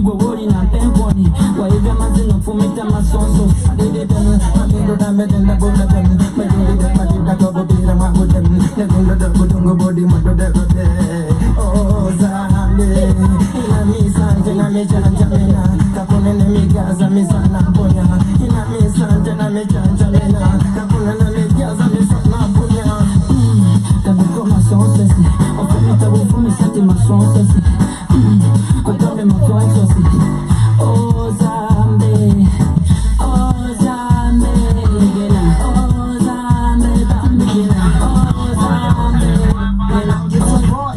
go worry na temponi. Wa ega mazino fumita masonso. Dede dem, amigo da meden da bola dem. Medungu de madida tobo bira mago dem. Negunga da budungu body mado de rote. Oh Zambe, ina mi sante na me janja mena. Kapone ne mi gaza mi sana ponya. Ina mi sante na me janja mena. Kapone ne mi gaza mi sana ponya. Tabuko masonso si. Ofemi tabu fumi sati masonso si. Kontome mafonso si. Oh Zambe, oh Zambe, oh Zambe, Bambina, oh Zambe, it's a boy.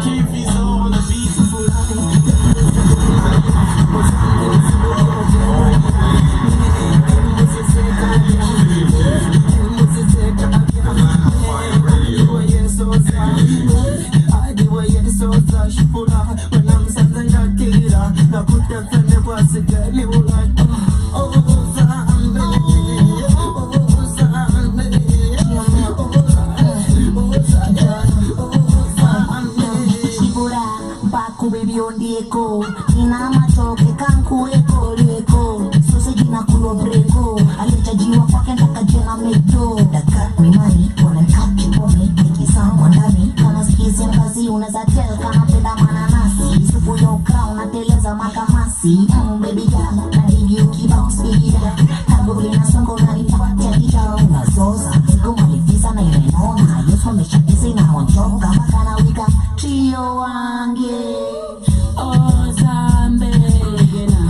TV's on the beautiful baby on the echo, ina matoke kanku eko leko, sausage na kulo breko, alitajiwa kwake ntaka jena meto, daka mimani, wana kachi pome, kiki sawa ndani, kama skizi mkazi uneza tell kama peda mananasi, supu yo crown na teleza makamasi, baby girl, na higi ukibounce baby girl, kabuli na songo na nipatia kita, unazoza, siku malifisa na imenona, yesu ameshakizi na wanchoka, makana wika, trio wange. Oh Zambe,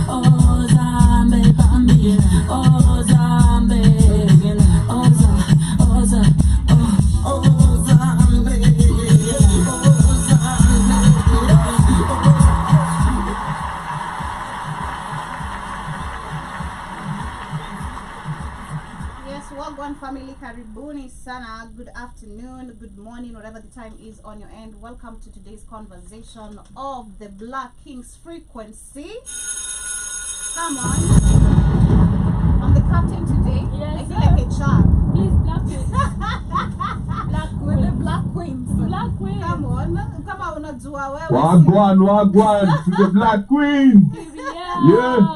oh Zambe, Bambina, oh Zambe, oh Zambe, oh Zambe, oh Zambe, oh Zambe. Yes, Wagwan family, karibuni sana. Good afternoon, good morning, whatever the time is on your end. Welcome to today's conversation of the Black Kings frequency. Come on. I'm the captain today. Yes, I feel like a child. Please, Black Queen. Black We're the Queen. Black Queens. Black Queen. Come on. Kama unajua wewe. Wagwan to the Black Queen. Yeah.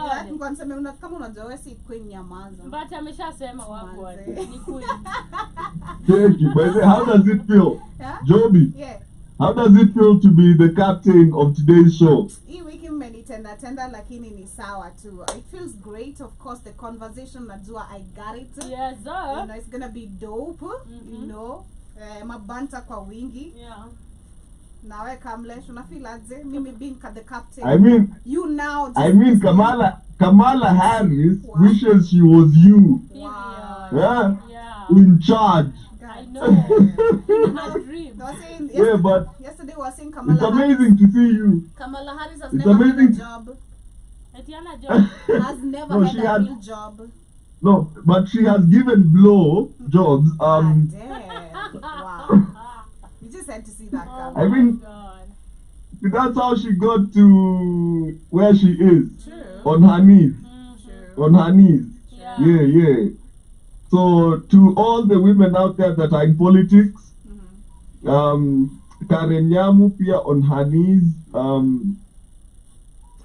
Kama unajua wewe si queen nyamaza. But ameshasema wagwan. Manze. Ni queen. Thank you. But how does it feel? Yeah? Joby, Yeah. how does it feel to be the captain of today's show? Hii wiki mmenitenda lakini ni sawa tu. It feels great. Of course, the conversation najua I got it. Yes, You sir. know, it's gonna be dope. You know, mabanta kwa wingi. Yeah. Nawe Kamlesh, unafeel aje? Mimi being the captain. I mean, Kamala Harris Wow. wishes she was you. Wow. Yeah, Yeah. in charge. I God. know. In my dream. They were saying Yeah, but yesterday we were saying it's Kamala amazing to see you. Kamala Harris has It's never had a amazing. job. Etiana John. Has never No, had she a had- real job. No, but she has given blow jobs. God damn. Wow. You just had to see that Oh come. I mean- my God. That's how she got to where she is, True. on her knees. True. On her knees. Yeah. Yeah. So to all the women out there that are in politics, Karen Nyamu pia on her knees.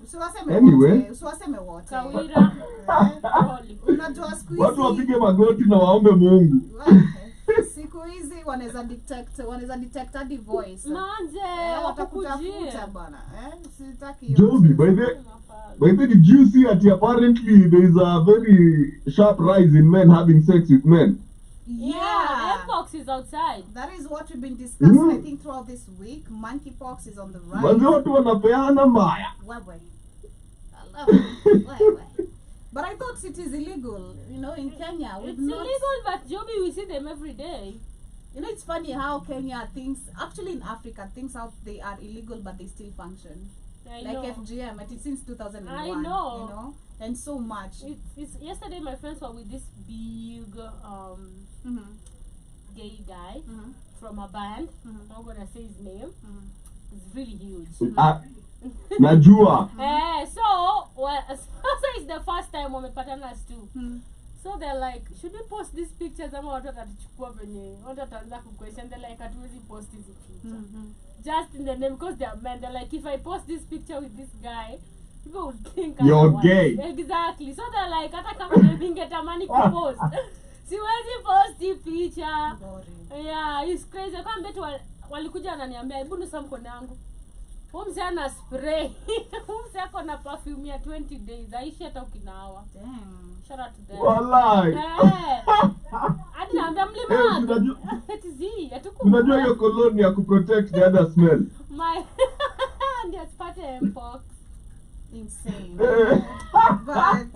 Usiwaseme Anyway. wote, usiwaseme wote. Kawira. Holy. Unajua siku Watu hizi wapige magoti na waombe Mungu. siku hizi wanaweza detect hadi voice. Manze. Watakutafuta Wakukujie. bwana. Sitaki hiyo. Joby, by the did you see that apparently there is a very sharp rise in men having sex with men? Yeah. Mpox is outside. That is what we've been discussing, I think, throughout this week. Monkeypox is on the rise. Manze watu wanapeana mbaya. Wewe. I love it. Wewe. But I thought it is illegal, you know, in Kenya. It's illegal, but Joby, we see them every day. You know, it's funny how Kenya thinks, actually in Africa, things out they are illegal, but they still function. I Like know. FGM, it is since 2001. I know. You know, and so much. It's yesterday my friends were with this big gay guy from a band. I'm not gonna say his name. It's really huge. Najua. So it's the first time wamepatana as two. So they're like, should we post these pictures ama watu watatuchukua venye watu wataanza kuquestion. They're like, hatuwezi post hizi picture. Just in the name, because they're men. They're like, if I post this picture with this guy, people would think You're otherwise. gay. Exactly. So they're like, hata kama ningetamani kupost, siwezi post hii picha. Yeah, it's crazy. Kwa mbetu walikuja wananiambia, hebu nusa mkono yangu. Humse ana spray. Humse ako na perfume ya 20 days. Aishi hata ukinawa. Damn. Shout out to them. Walai. Hadi naambia mlima. Eti atuku. Unajua hiyo koloni ya kuprotect the other smell. My ndio asipate mpox. Insane. But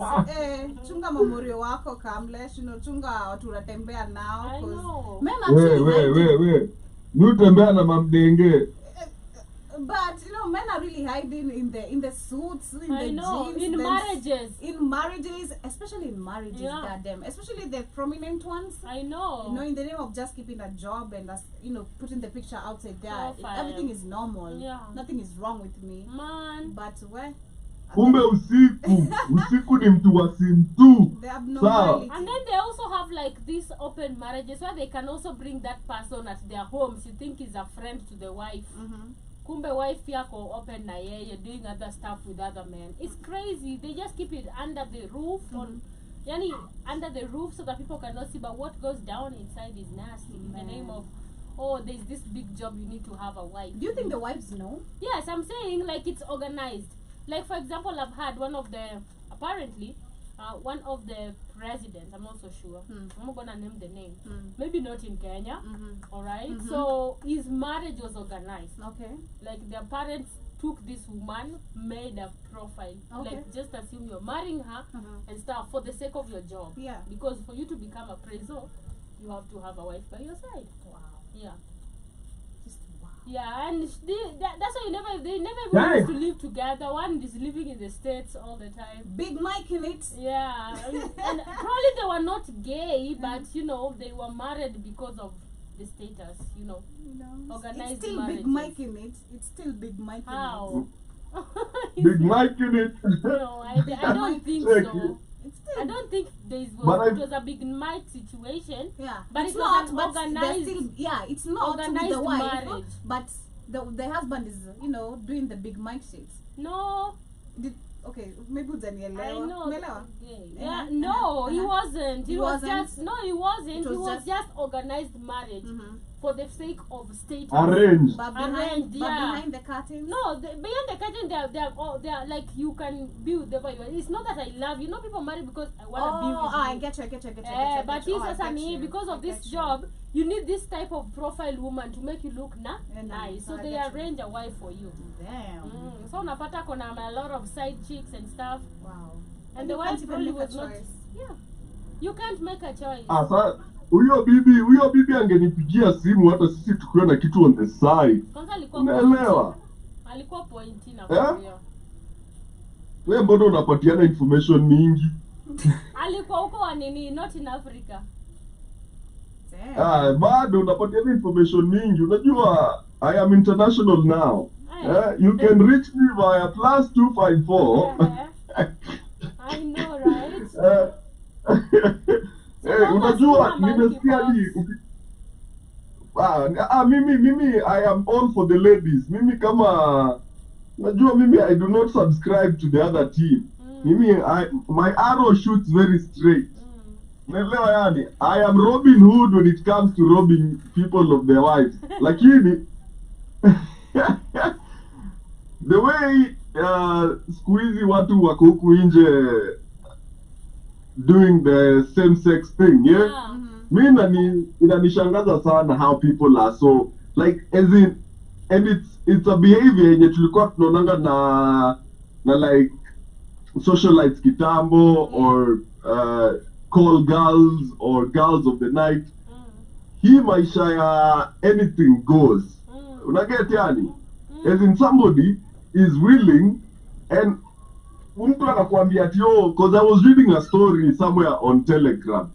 chunga mamorio wako Kamlesh, chunga watu unatembea nao. I know. Men actually We. Nutembea na mamdenge. But men are really hiding in the suits, in I the know. jeans, In marriages. In marriages, especially in marriages, Yeah. goddamn, especially the prominent ones. I know. In the name of just keeping a job and putting the picture outside there, Profile. everything is normal. Yeah. Nothing is wrong with me. Man. But where Kumbe usiku ni mtu wa simu tu. the abnormality. And then they also have like these open marriages where they can also bring that person at their homes you think is a friend to the wife. Kumbe wife yako open na yeye doing other stuff with other men. It's crazy. They just keep it under the roof under the roof so that people cannot see, but what goes down inside is nasty. In the name of there's this big job, you need to have a wife. Do you think the wives know? Yes, I'm saying like it's organized. Like for example, I've had one of the presidents, I'm not so sure. I'm not gonna name the name. Maybe not in Kenya. Alright. So his marriage was organized. Okay. Like their parents took this woman, made a profile. Okay. Like just assume you're marrying her and stuff for the sake of your job. Yeah. Because for you to become a preso, you have to have a wife by your side. Wow. Yeah. Just wow. Yeah, and that's why they never even used to live together. One is living in the States all the time. Big Mike in it. Yeah, and probably they were not gay, but they were married because of the status. Organized it's still marriages. Big Mike in it. It's still Big Mike How? Big Mike in it. No, I don't think Check so. it. It's still. I don't think it But was a Big Mike situation. Yeah, But it's it was not. an But organized- they're still, it's not with organized the wife, marriage. but the husband is doing the Big Mike shit. No, Okay, maybe utanielewa. I know. Umeelewa? Yeah, no, he wasn't. He He was wasn't? just he wasn't. It He was was just- just organized marriage for the sake of status. Arranged. But Arranged, yeah. behind the curtains. No, behind the curtain, they are like you can be with whoever you are. It's not that I love you. People marry because I want to be with you. I get you. But he's Asani, because of this job, you need this type of profile woman to make you look nice. So I they get you. arrange a wife for you. Damn. So unapata kona a lot of side chicks and stuff. Wow. And the You wife can't even probably make a was not. choice. Yeah. You can't make a choice. Asa huyo bibi angenipigia simu hata sisi tukiwa na kitu on the side. Kwanza alikuwa Unaelewa? alikuwa pointi na Eh? kuyo. Wewe mbona unapatiana information mingi? Alikuwa huko wa nini, not in Africa. Damn. Bado unapatiana information mingi. Unajua I am international now. You can reach me via +254. I know, right? Unajua nimesikia mimi I am all for the ladies. Mimi kama najua I do not subscribe to the other team. My arrow shoots very straight. Unaelewa yani? I am Robin Hood when it comes to robbing people of their wives. Lakini the way siku hizi watu wako huku nje doing the same sex thing, yeah? Mi inanishangaza sana how people are so like as in, and it's a behavior yenye tulikuwa tunaonanga na like socialites kitambo or call girls or girls of the night. Hii maisha ya anything goes. Unaget yani? As in somebody is willing and mtu anakuambia ati because I was reading a story somewhere on Telegram.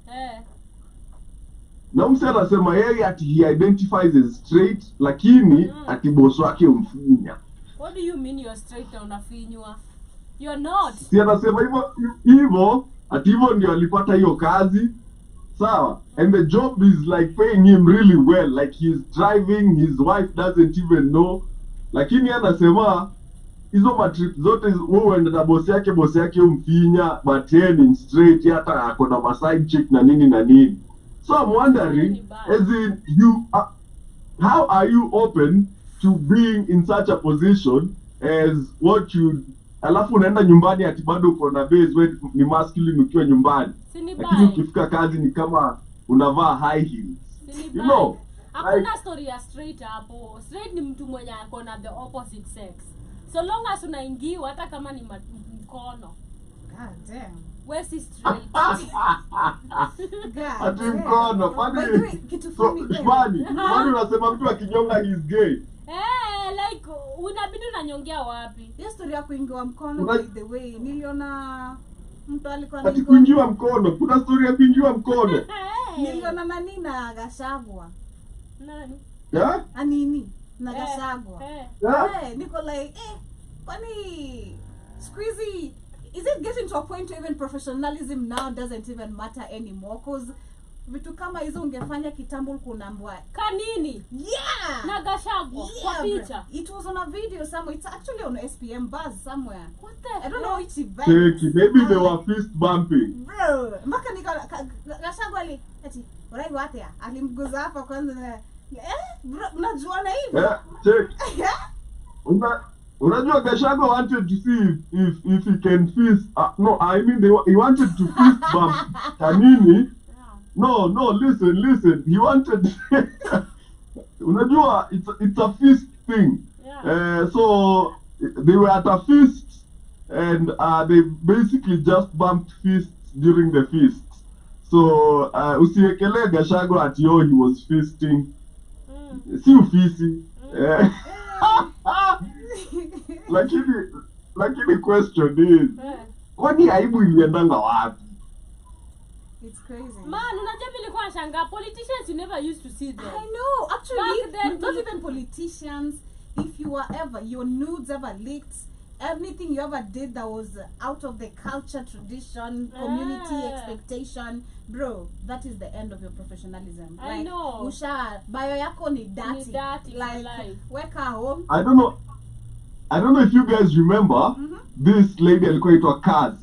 Na mse anasema yeye ati he identifies as straight lakini ati boss wake umfinya. What do you mean you're straight na unafinywa? You're not. Si anasema hivyo ati hivyo ndio alipata hiyo kazi. Sawa, and the job is like paying him really well, like he's driving, his wife doesn't even know. Lakini anasema hizo matrip zote wewe uende na bosi yake umfinya, but yeye ni straight, hata ako na side chick na nini na nini. So I'm wondering, as in how are you open to being in such a position as what you, alafu unaenda nyumbani ati bado uko na base, wewe ni masculine ukiwa nyumbani, lakini ukifika kazi ni kama unavaa high heels, you know? Hakuna story ya straight hapo. Straight ni mtu mwenye ako na the opposite sex, so long as unaingiwa hata kama ni mkono. God damn. Wewe si straight. Ati mkono kwani unasema mtu akinyonga he's gay? Like unabidi unanyongea wapi? Hiyo story ya kuingiwa mkono, by the way, niliona mtu alikuwa ati kuingiwa mkono. Kuna story ya kuingiwa mkono. Niliona nani na Gashagwa. Nani? Yeah? Anini na Gashagwa. Niko like kwani squeezy, is it getting to a point where even professionalism now doesn't even matter anymore? Cause vitu kama hizo ungefanya kitambo kunaambwa kanini? Yeah, na Gashagwa kwa picha. It was on a video somewhere. It's actually on SPM Buzz somewhere. What the I don't know which event. Maybe they were fist bumping. Bro, mpaka Gashagwa ati urai wate alimguza hapa kwanza na bro, unajuana hivi? Check. Unajua Gashagwa wanted to see if he can fist. No, I mean he wanted to fist bump Kanini. No, listen. He wanted. Unajua, it's a fist thing. Yeah. So they were at a feast, and they basically just bumped fists during the feast. So usiwekele Gashagwa at he was feasting. Si ufisi. Lakini question is, kwani aibu iliendanga wapi? It's crazy. Man, unajua nilikuwa shanga politicians you never used to see them. I know. Actually, back then, not even politicians. If you were ever, your nudes ever leaked, anything you ever did that was out of the culture, tradition, community expectation, bro, that is the end of your professionalism. I know. Usha, bio yako ni dirty. Like, weka home. I don't know if you guys remember this lady alikuwa itwa Kaz.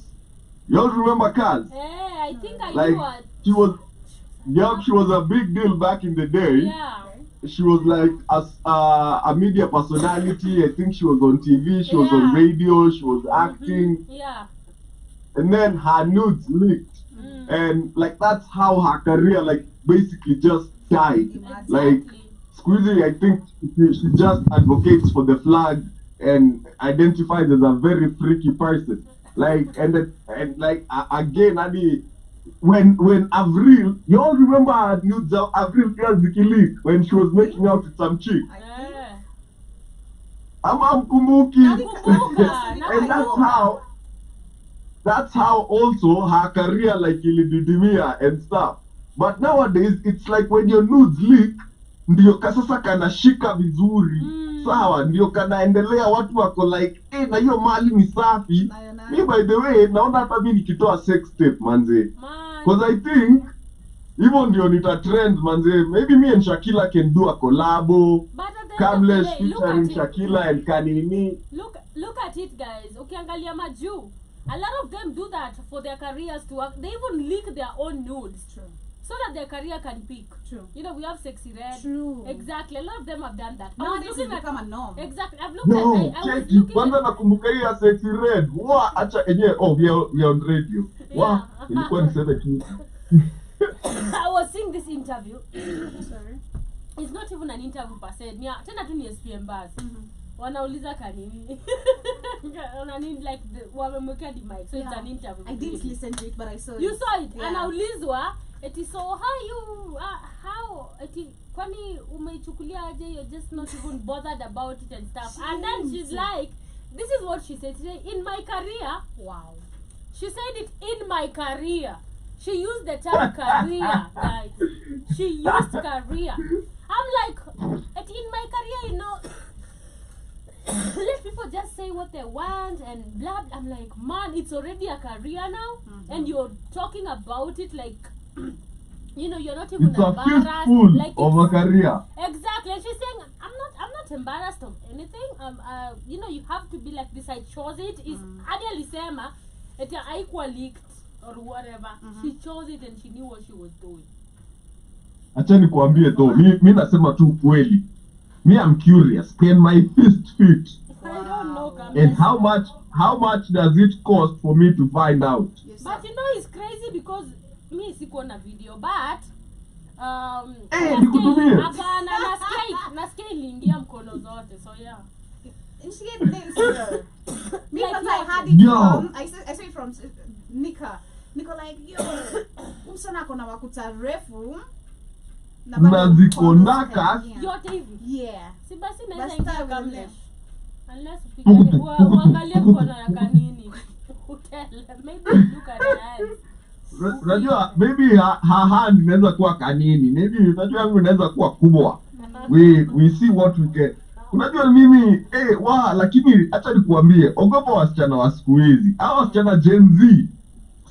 You all remember Kaz? I think I like, knew what. She was a big deal back in the day. Yeah. She was like a media personality. I think she was on TV, she was on radio, she was acting. Yeah. And then her nudes leaked. And like that's how her career like basically just died. Exactly. Like Squeezy, I think she just advocates for the flag and identifies as a very freaky person. Like and like again, when Avril, you all remember her nudes of Avril Zikili when she was making out with some chick. Ama mkumbuki. And that's how also her career like ilididimia and stuff. But nowadays it's like when your nudes leak, ndio kasasa kanashika vizuri. Sawa, ndio kanaendelea watu wako like, na hiyo mali ni safi. Me by the way, naona hata mimi nikitoa sex tape manze. Because I think even ndio nita trend manze. Maybe me and Shakila can do a collabo. Camless featuring Shakila and Kanini. Look at it, guys. Ukiangalia maju, a lot of them do that for their careers to work. They even leak their own nudes. True. So that their career can peak. True. You know, we have Sexy Red. True. Exactly. A lot of them have done that. Now this has become a norm. Exactly. I've looked at I was looking kwanza nakumbuka ya Sexy Red. Acha enyewe we are on radio. Ilikuwa niseme kitu. I was seeing this interview. Sorry. It's not even an interview per se. Tena tu ni SPM Buzz. Wanauliza Kanini. Wanani like wamemwekea the mic. So it's an interview. I didn't listen to it, but I saw it. You saw it. Yeah. Anaulizwa eti so how eti kwani umeichukulia aje, you're just not even bothered about it and stuff. And then she's like, this is what she said today, in my career. Wow. She said it, in my career. She used the term career, guys. She used career. I'm like, in my career, you know, let people people just say what they want and blah, blah. I'm like, man, it's already a career now, and you're talking about it like, you know, you're not even It's a embarrassed. fistful Like of a career. exactly. And she's saying, I'm not embarrassed of anything. You know, you have to be like this. I chose it. Is hadi alisema eti haikuwa leaked or whatever. She chose it and she knew what she was doing. Acha nikuambie though, mi nasema tu kweli. Me, I'm curious. Can my fist fit? I don't know, And how much does it cost for me to find out? Yes, but sir. you know, it's crazy because me sikuona video, but nikutumie. hapana, nasikia iliingia mkono zote, so yeah. And she had nails here. Me, Like, because I had it yo. from, I saw it from Nika. Nika like, yo, umsana kona wakuta refu. na bado Nazikondaka. Yote hivi. Yeah. Si basi naweza Basi ingia tawe kamlesh. leo. Unless upige uangalie mkono ya kanini. Utele. Maybe look at the eyes. Unajua maybe her hand inaweza kuwa kanini. Maybe unajua yangu inaweza kuwa kubwa. We see what we get. Unajua mimi lakini acha nikuambie, ogopa wasichana wa siku hizi. Hao wasichana Gen Z.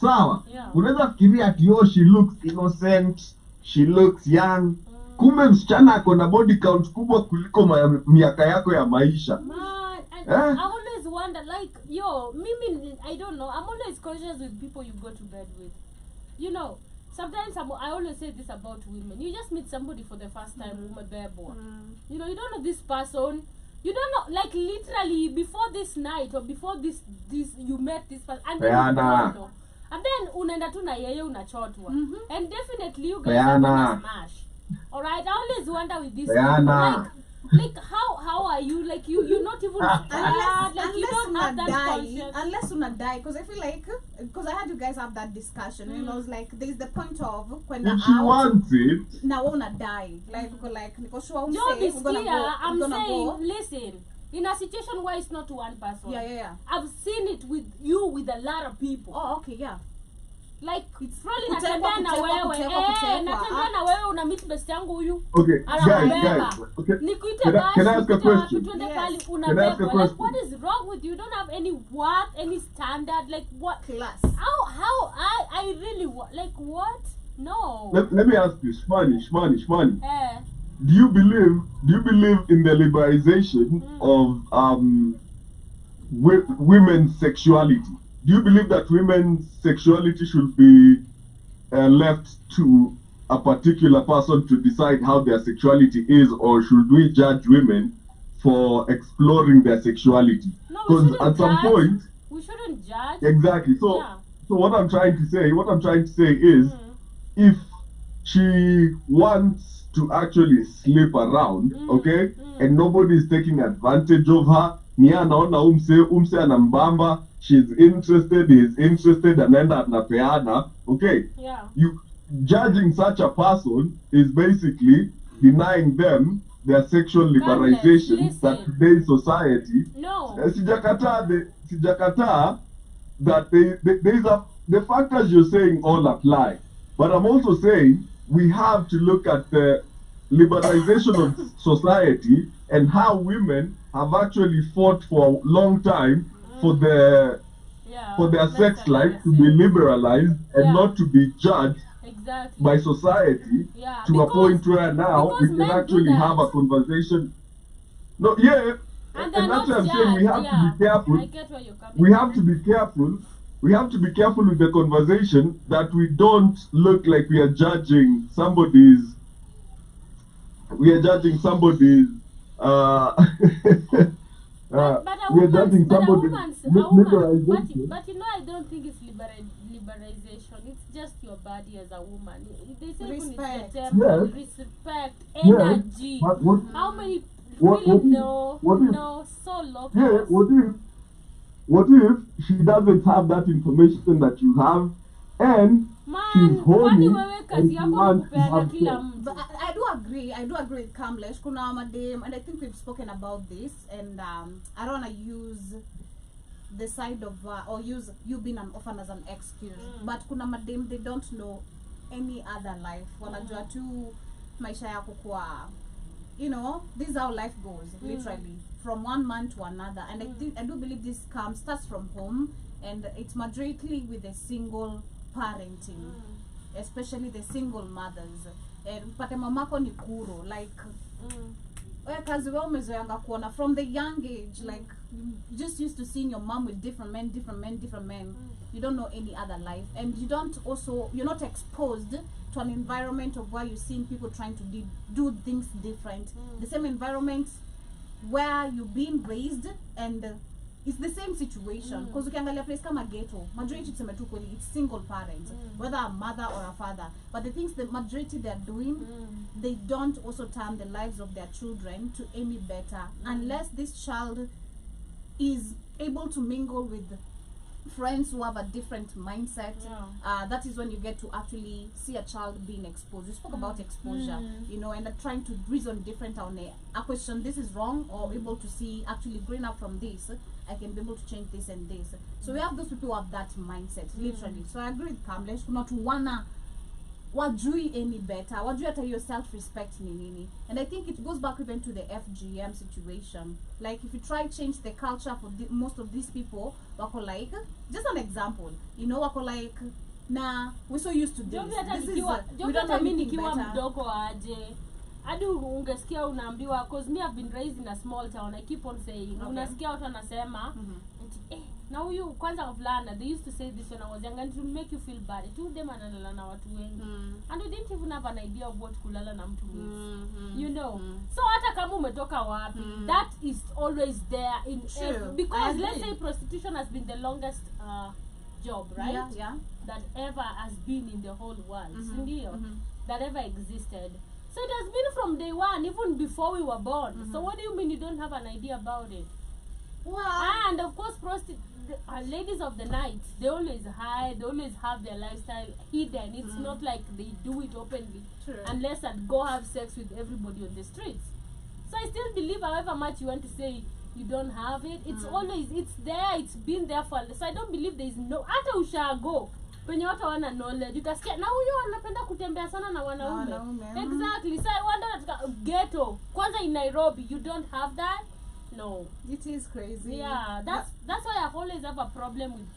Sawa? Yeah. Unaweza fikiria ati she looks innocent, she looks young. Kumbe msichana ako na body count kubwa kuliko miaka yako ya maisha. Man, and I always wonder, like, yo, mimi, I don't know, I'm always conscious with people you go to bed with. You know, sometimes I always say this about women. You just meet somebody for the first time, you know, you don't know this person. You don't know, like, literally, before this night or before this you met this person. And then you don't know. And then unaenda tu na yeye unachotwa. And definitely you guys are gonna smash. Alright, I always wonder with this like how are you, like you're not even like you don't have that conscience. Unless una die, because I feel like, because I had you guys have that discussion, and I was like, there's the point of when if she wants it, now una die, like niko sure Job is clear. I'm saying, go. listen, in a situation where it's not one person. Yeah. I've seen it with you with a lot of people. Oh, okay, yeah. Like it's probably Kutekwa, natembea na wewe, natembea na wewe una meet best yangu huyu. Okay, guys, okay. Nikuite Can I ask a question? Tuende pale Can I ask a unabeba. Like question? what is wrong with you? You don't have any worth, any standard, like what Class. How I really like what? No. Let me ask you, Shmani. Eh. Do you believe in the liberalization of women's sexuality? Do you believe that women's sexuality should be left to a particular person to decide how their sexuality is, or should we judge women for exploring their sexuality? No, we shouldn't at some judge. point, We shouldn't judge. exactly. So, Yeah. so what I'm trying to say is, if she wants to actually sleep around, okay, and nobody is taking advantage of her, niya anaona umse anambamba, she's interested, he's interested, anaenda anapeana, okay, Yeah. you judging such a person is basically denying them their sexual liberalization Listen. that today's society. No. Sijakataa that the factors you're saying all apply, but I'm also saying we have to look at the liberalization of society and how women have actually fought for a long time for their sex life to be liberalized and not to be judged Exactly. by society to a point where now we can actually have a conversation. No, yeah, and that's what I'm saying. We have to be careful. I get where you're coming We have to be careful. We have to be careful with the conversation that we don't look like we are judging somebody's. We are judging somebody's. We are judging somebody's liberalization. But you know, I don't think it's liberalization. It's just your body as a woman. They say Respect. Respect, energy. But what, How many what really if- no, what if- no, so low. yeah, what if she doesn't have that information that you have, and she's Man, horny kwani wewe and kazi she yako ni wants to kupeana have kila sex? mtu. But I do agree with Kamlesh. Kuna madem, and I think we've spoken about this, and I don't want to use the side of or use you being an orphan as an excuse. But kuna madem, they don't know any other life. Wanajua tu maisha yako kwa you know, this is how life goes, literally, from one man to another. And I do believe this starts from home, and it's majority with the single parenting, especially the single mothers. And pate mamako ni kuro, like kazi wewe umezoeanga kuona from the young age, like you just used to seeing your mom with different men. You don't know any other life, and you're not exposed to an environment of where you're seeing people trying to do things different. The same environment where you've been raised, and it's the same situation. Because ukiangalia place kama ghetto, majority tuseme tu kweli, it's single parents, whether a mother or a father. But the things the majority they're doing, they don't also turn the lives of their children to any better unless this child is able to mingle with friends who have a different mindset. That is when you get to actually see a child being exposed. We spoke about exposure, you know, and trying to reason different on a question, this is wrong, or able to see, actually growing up from this, I can be able to change this and this. So we have those people who have that mindset, literally. So I agree with Kamlesh, not wanna wajui any better, wajui hata your self-respect ni nini. And I think it goes back even to the FGM situation. Like if you try change the culture for most of these people, wako like, just an example, you know, wako like, nah, we're so used to this. We don't know anything better. Mdogo aje hadi ungesikia unaambiwa, cause me I've been raised in a small town, I keep on saying, unasikia watu wanasema na huyu kwanza wavulana, they used to say this when I was young, and to make you feel bad, tu dem analala na watu wengi, and we didn't even have an idea of what kulala na mtu means, you know. So hata kama umetoka wapi, that is always there in because let's say prostitution has been the longest job, right? That ever has been in the whole world, that ever existed. So it has been from day one, even before we were born. So what do you mean you don't have an idea about it? And of course, ladies of the night, they always hide, they always have their lifestyle hidden. It's not like they do it openly, unless I'd go have sex with everybody on the streets. So I still believe, however much you want to say you don't have it, it's always, it's there, it's been there for, so I don't believe there is no, hata ushago penye watu wana knowledge, utasikia na huyo anapenda kutembea sana na wanaume. Exactly. So I wonder that ghetto, kwanza in Nairobi, you don't have that. No, it is crazy. Yeah, that's why I always have a problem with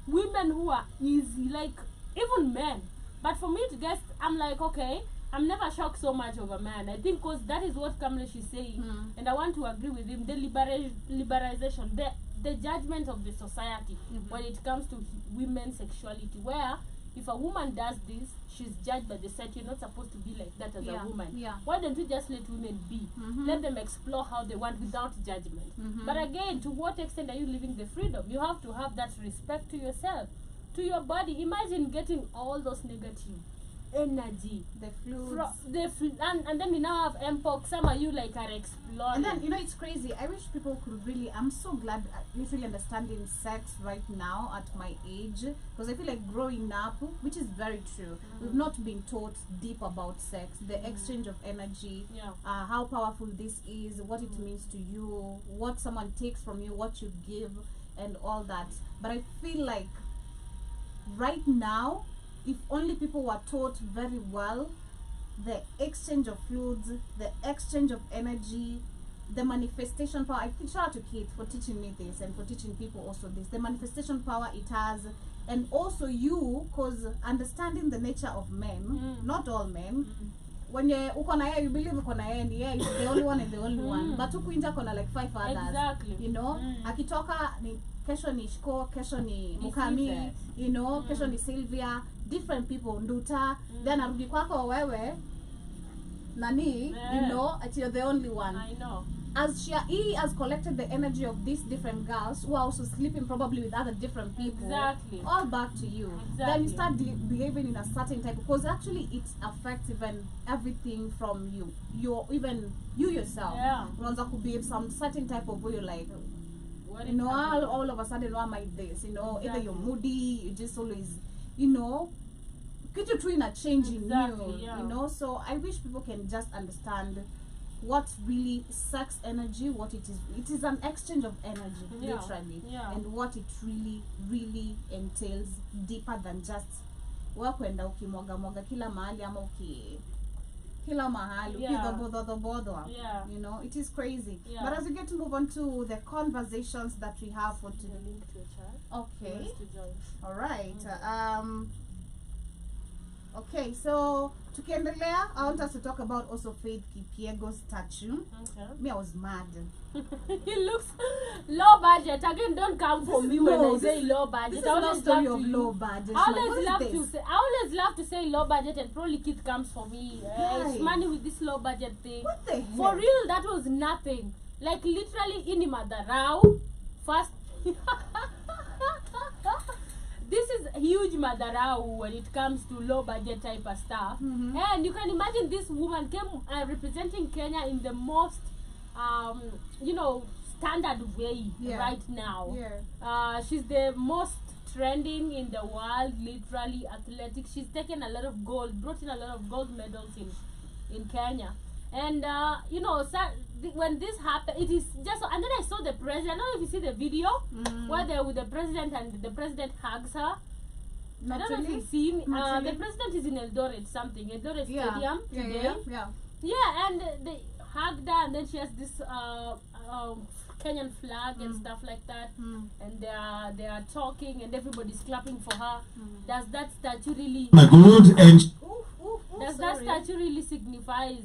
women who are easy, like even men. But for me to guess, I'm like, okay, I'm never shocked so much of a man. I think because that is what Kamlesh is saying, and I want to agree with him. The liberalization, the judgment of the society when it comes to women's sexuality, where if a woman does this, she's judged by the set. You're not supposed to be like that as a woman. Why don't we just let women be? Let them explore how they want without judgment. But again, to what extent are you living the freedom? You have to have that respect to yourself, to your body. Imagine getting all those negative energy, the fluids, and then we now have mpox. Some of you like are exploring. And then, you know, it's crazy. I wish people could really, I'm so glad literally understanding sex right now at my age, because I feel like growing up, which is very true, we've not been taught deep about sex, the exchange of energy, how powerful this is, what it means to you, what someone takes from you, what you give, and all that. But I feel like right now, if only people were taught very well the exchange of fluids, the exchange of energy, the manifestation power. I think, shout out to Kate for teaching me this and for teaching people also this, the manifestation power it has, and also you, because understanding the nature of men, not all men, when you uko na yeye, you believe uko na yeye, ni yeye is the only one and the only one, but huku inja kona like 5 others, you know, akitoka ni kesho ni Shko, kesho ni Mukami, you know, kesho ni Sylvia, different people, Nduta, then arudi kwako wewe nani, you know, you're the only one. I know. As he has collected the energy of these different girls who are also sleeping probably with other different people, all back to you. Then you start behaving in a certain type, because actually it affects even everything from you. Even you yourself. Unaanza to behave some certain type of way, you're like, you know, all of a sudden, why am I this? You know, either you're moody, you just always, you know, get you in a change in you, you know. So I wish people can just understand what really sex energy, what it is. It is an exchange of energy, literally, and what it really entails deeper than just wakwenda ukimwaga mwaga kila mahali ama kila mahali Yeah. ukidhobodhodhobodhwa. Yeah. You know, it is crazy. Yeah. But as we get to move on to the conversations that we have for The today. link to your chat. Okay. Wants to join. All right. Okay, so tukiendelea, I want us to talk about also Faith Kipyego's statue. Okay. Me, I was mad. He looks low budget. Again, don't come for me when No, I say low budget. This is I not always story love of to low use- budget. I Like, what always is love this? to say. I always love to say low budget, and probably kid comes for me. It's Guys. money with this low budget thing. What the hell? For real, that was nothing. Like literally in Madarao, first. This is huge Madarao when it comes to low budget type of stuff. And you can imagine this woman came representing Kenya in the most, standard way Yeah. right now. Yeah. She's the most trending in the world, literally athletics. She's taken a lot of gold, brought in a lot of gold medals in Kenya. And when this happened, it is just. And then I saw the president. I don't know if you see the video where they're with the president and the president hugs her. I don't know if you've seen. Not The really. president is in Eldoret Stadium Yeah. today. Yeah. Yeah, and they hugged her, and then she has this Kenyan flag and stuff like that, and they are talking, and everybody's clapping for her. Does that statue really? good and Does that statue really signifies,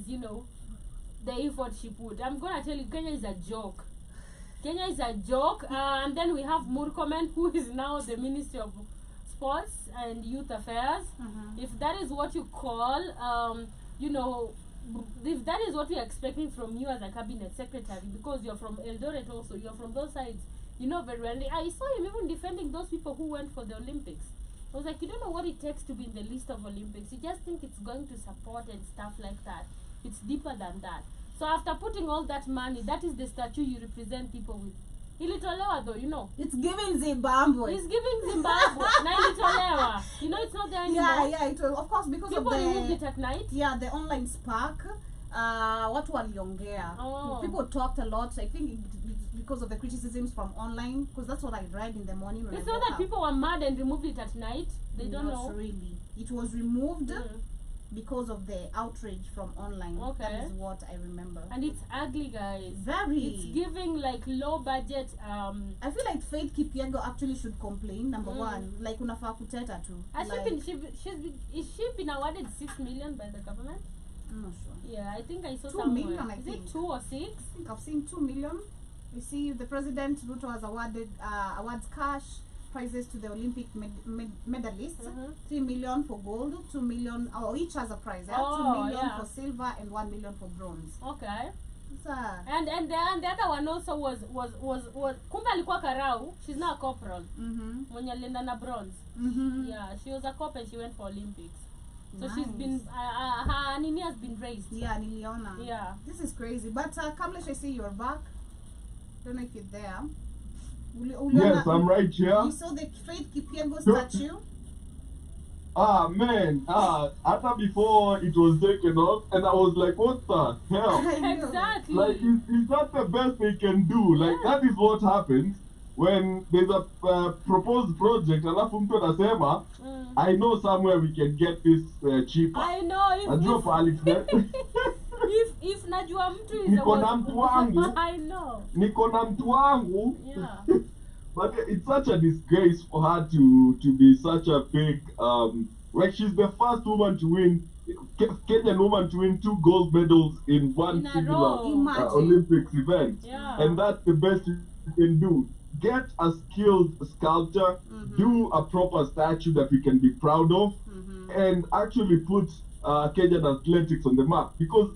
the effort she put? I'm gonna tell you, Kenya is a joke. Kenya is a joke, and then we have Murkomen, who is now the Ministry of Sports and Youth Affairs. If that is what you call, if that is what we're expecting from you as a cabinet secretary, because you're from Eldoret also, you're from those sides, very well. I saw him even defending those people who went for the Olympics. I was like, you don't know what it takes to be in the list of Olympics. You just think it's going to support and stuff like that. It's deeper than that. So after putting all that money, that is the statue you represent people with. Ilitolewa though, It's giving Zimbabwe. He's giving Zimbabwe. Na ilitolewa. It's not there anymore. Yeah, it was, of course, because People of removed the it at night. the online spark. Watu waliongea. Oh. People talked a lot. I think because of the criticisms from online, because that's what I read in the morning. When It's I not woke that up. people were mad and removed it at night. They don't Not know. really. It was removed Mm. because of the outrage from online. Okay. That is what I remember. And it's ugly, guys. Very. It's giving like low budget. I feel like Faith Kipyego actually should complain. Number one, like unafaa kuteta too. Has Like, is she been awarded 6 million by the government? I'm not sure. Yeah, I think I saw 2 somewhere. million, I Is think. it 2 or 6? I think I've seen 2 million. You see, the president Ruto has awarded awards cash prizes to the Olympic medalists. 3 million for gold, 2 million, or each has a prize. 2 Oh, million yeah. for silver and 1 million for bronze. Okay. It's, And the other one also was kumbe alikuwa karau. She's now a corporal. Mwenye alienda na bronze. Yeah, she was a cop and she went for Olympics. So she's Nice. been her nini has been raised. Yeah, niliona. Yeah. This is crazy. But Kamlesh, I see you're back. Don't know if you're there. Yes, I'm right here. You saw the Faith Kipyego Sure. statue? Man, after before it was taken off, and I was like, what the hell? I know. Exactly. Like, is that the best they can do? Like, that is what happens when there's a proposed project, alafu mtu anasema, I know somewhere we can get this cheaper. I know Najua pahali tuna- if najua mtu is Niko na mtu wangu. I know. niko na mtu wangu. Yeah. But it's such a disgrace for her to be such a big like she's the first woman to win Kenyan woman to win 2 gold medals in one In a singular row. Imagine. Olympics event. Yeah. And that's the best you can do. Get a skilled sculptor, do a proper statue that we can be proud of, and actually put Kenyan athletics on the map. Because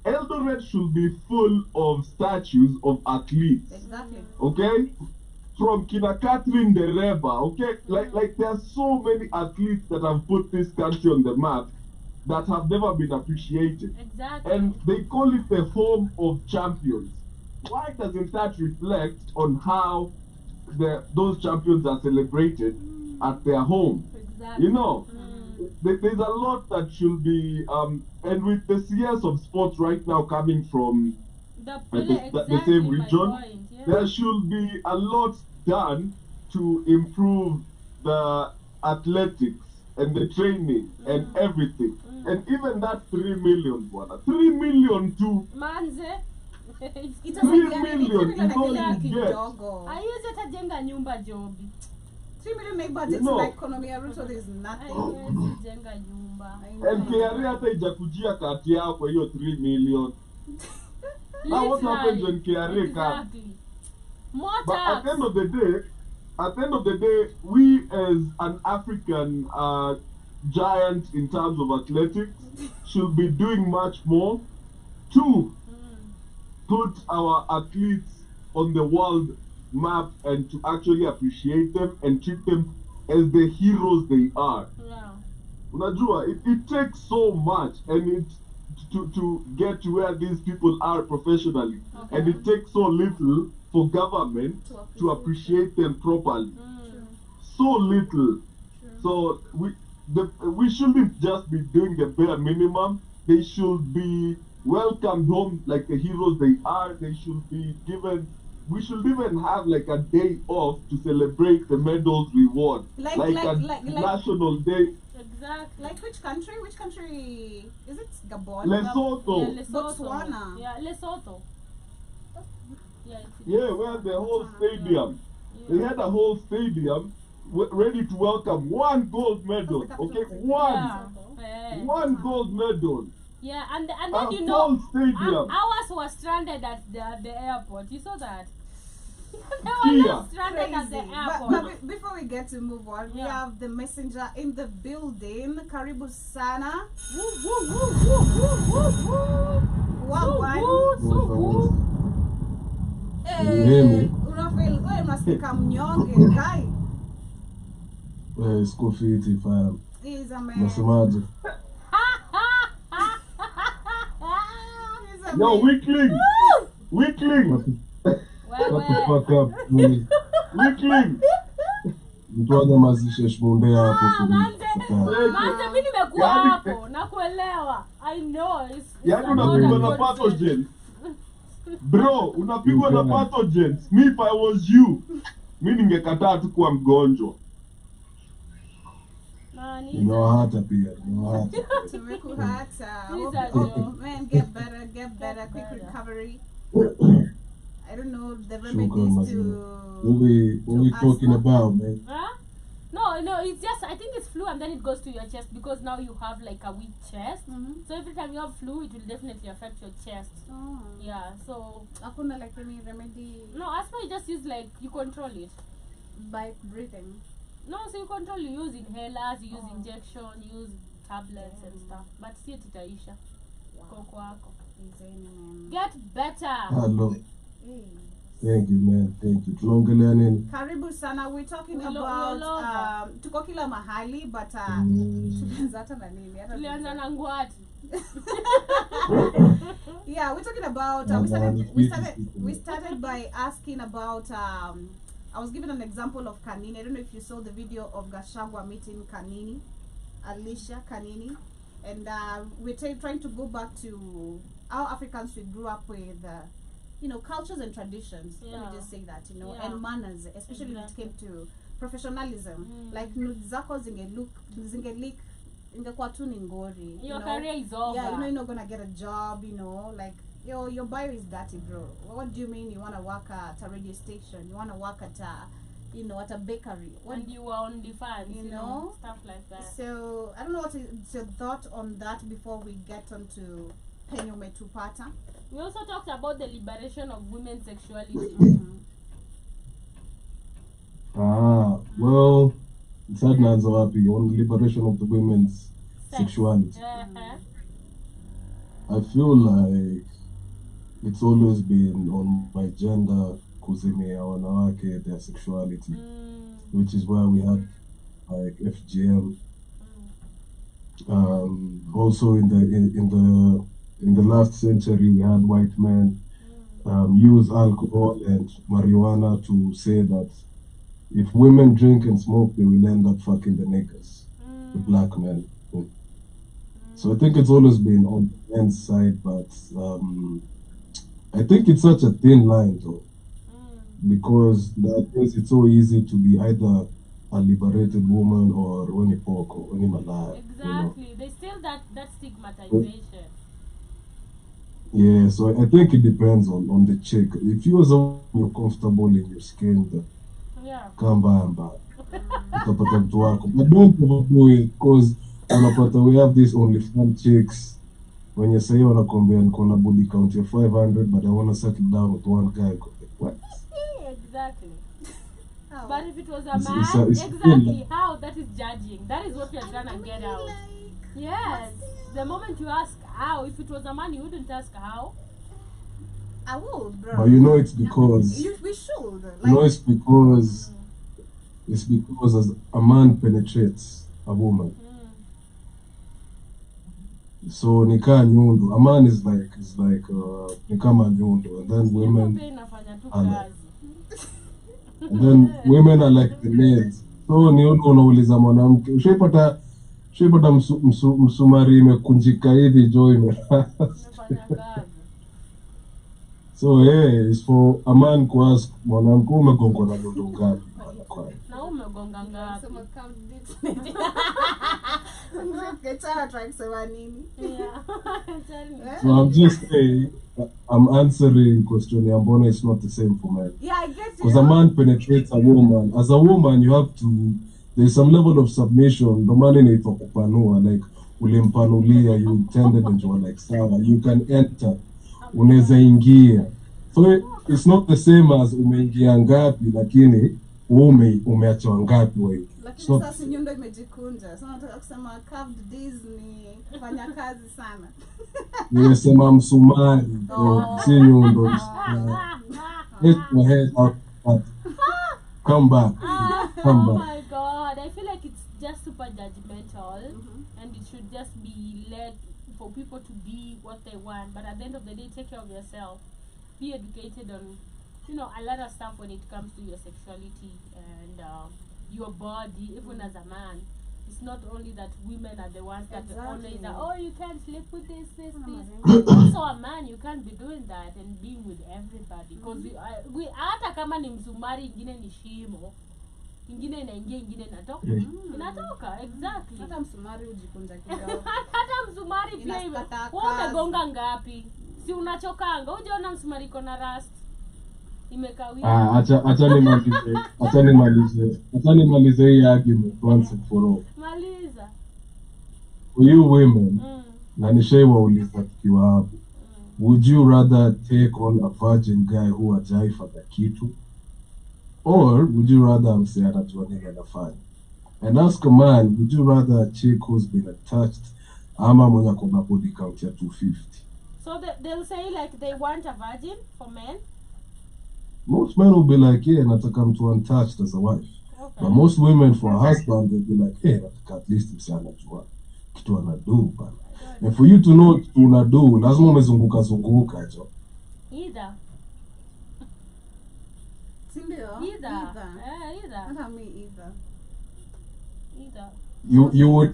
Eldoret should be full of statues of athletes. Exactly. Okay, from Kina Catherine Dereba, okay, like there are so many athletes that have put this country on the map that have never been appreciated, Exactly. and they call it the home of champions. Why doesn't that reflect on how those champions are celebrated at their home? Exactly. You know, there's a lot that should be and with the CS of sports right now coming from the same region, there should be a lot done to improve the athletics and the training and everything. And even that 3 million, bwana. 3 million too. Manze. 3 million is all you get. Haiwezi hata jenga nyumba Jobi. 3 million na budget na economy ya Ruto is nothing. Haiwezi jenga nyumba. And KRA hata ijakujia kati yao kwa hiyo 3 million. Now what happens when KRA comes? More But tax. at the end of the day, we as an African giant in terms of athletics should be doing much more to put our athletes on the world map and to actually appreciate them and treat them as the heroes they are. Yeah. Unajua, it takes so much and to get to where these people are professionally. Okay. And it takes so little for government to appreciate them properly. So little. So we shouldn't just be doing the bare minimum. They should be welcomed home like the heroes they are. They should be given. We should even have like a day off to celebrate the medals we won, like national day. Exactly. Like which country? Which country is it? Gabon? Lesotho. Yeah, Lesotho. Botswana. Yeah, Lesotho. Yeah, where the whole stadium. They had a whole stadium ready to welcome one gold medal. Okay, one gold medal. Yeah, and then A you know, full stadium. ours was stranded at the airport. You saw that? They Kia. were not stranded at the airport. But before we get to move on, we have the messenger in the building. Karibu sana. Woo. Unafeel wewe unasika mnyonge guy. School feet if He's a man. nasemaje? He's a Yo, man. weakling. Shut the fuck up. Mimi. Weakling. Mtu anyamazishe shmunde hapo Manze, mimi nimekuwa Yaani- hapo nakuelewa. I know it's Yani not unapigwa a na good pathogens. Bro, unapigwa na pathogens. Me if I was you, mi ningekataa tu kuwa mgonjwa. Nani? nimewahata pia, nimewahata. Tumekuhata. These are Oh, man, get better, quick recovery. I don't know the Sugar, remedies to. What we talking about, man? Huh? No, it's just I think it's flu and then it goes to your chest because now you have like a weak chest. So every time you have flu, it will definitely affect your chest. Oh. Yeah, so Hakuna like any remedy no, asthma you just use like you control it. by breathing. No, so you control, you use inhalers, you use injection, you use tablets and stuff. But see it itaisha. Koko wako. Get better. Hello. Hey. Thank you, man. Thank you. Tunaongelea nini? Karibu sana, we're talking We lo- about we love tuko kila mahali but tulianza hata na nini? Hata Tulianza na ngwati. Yeah, we're talking about we started by asking about I was given an example of Kanini. I don't know if you saw the video of Gachagua meeting Kanini, Alicia Kanini, and we're trying to go back to how Africans we grew up with cultures and traditions. Let me just say that, and manners, especially when it came to professionalism. Like nudes zako zingelik ingekuwa tu ni ngori. Your career is over. Yeah, you're not gonna get a job, like your bio is dirty, bro. What do you mean you wanna work at a radio station? You wanna work at at a bakery? And you were on the fans, stuff like that. So I don't know what's your thought on that before we get on to penye umetupata. We also talked about the liberation of women's sexuality. Well, it's naanza wapi on the liberation of the women's sexuality. I feel like it's always been on my gender kuzimia wanawake their sexuality, which is why we had like FGM. Also in the last century we had white men use alcohol and marijuana to say that if women drink and smoke, they will end up fucking the niggas, the black men. So I think it's always been on the men's side, but I think it's such a thin line though, because nowadays it's so easy to be either a liberated woman or any pork or any malaya. Exactly. You know? There's still that stigmatization. Yeah, so I think it depends on the chick. If you're comfortable in your skin, then Yeah. come by. Utapata mtu wako. But don't overdo it because unapata we have these OnlyFans chicks wenye sahi wanakwambia niko na body count ya 500 but I want to settle down with one guy. What? Exactly. How? But if it was a It's- man, it's a- it's exactly still- how that is judging. That is what we are trying to get out. Yes. The moment you ask how, if it was a man, you wouldn't ask how. I would, bro. But you know it's because We should. you know it's because as a man penetrates a woman. So nika nyundo. A man is like ni kama nyundo, and then women Pia inafanya tu are like, kazi. and then women are like the nails. So ni unauliza mwanamke, ushaipata msumari imekunjika hivi jo Inafanya kazi. So it's for a man to ask mwanamke umegongwa na nyundo ngapi? Na umegonga ngapi? Some account dictionary. Getara try kusema nini? Yeah. Tell me. So I'm just saying, I'm answering question ya mbona it's not the same for men. Yeah, I get Because a man penetrates a woman. As a woman, you have to, there's some level of submission. The man inaitwa kupanua, like ulimpanulia, you intended and you were like sawa, you can enter, unaweza ingia. So it's not the same as umeingia ngapi, lakini umeachwa ngapi wewe. It's lakini not sasa nyundo imejikunja. Sasa nataka kusema curved D's ni kufanya kazi sana. nimesema msumari, si nyundo. Hit my head up. Come back. Come Oh back. my god, I feel like it's just super judgmental and it should just be let for people to be what they want. But at the end of the day, take care of yourself. Be educated on, a lot of stuff when it comes to your sexuality and your body, even as a man. It's not only that women are the ones that always Exactly. are, oh, you can't sleep with this. Amazing. Also a man, you can't be doing that and being with everybody. Because we hata kama ni msumari, ingine ni shimo, ingine inaingia, ingine inatoka. Inatoka, exactly. Hata msumari ujikunja kidogo. Hata msumari pia Inakata wewe kazi. umegonga ngapi? Si unachokanga? Hujaona msumari iko na rust? Imekawia. Acha nimalize hii argument once and for all. Maliza. For you women, na nishaiwauliza tukiwa hapo, would you rather take on a virgin guy who hajaifanya kitu, or would you rather msee anajua nini anafanya? And ask a man, would you rather a chick who's been attached ama mwenye ako na body count ya 250? So they'll say like they want a virgin for men. Most men will be like, yeah, nataka mtu untouched as a wife. Okay. But most women for a husband, they'll be like, hey, nataka at least msee anajua kitu anadu bana. And for you to know kitu unadu, lazima umezunguka jo. Either. Sindio? Either. Either. Hata me either. Either.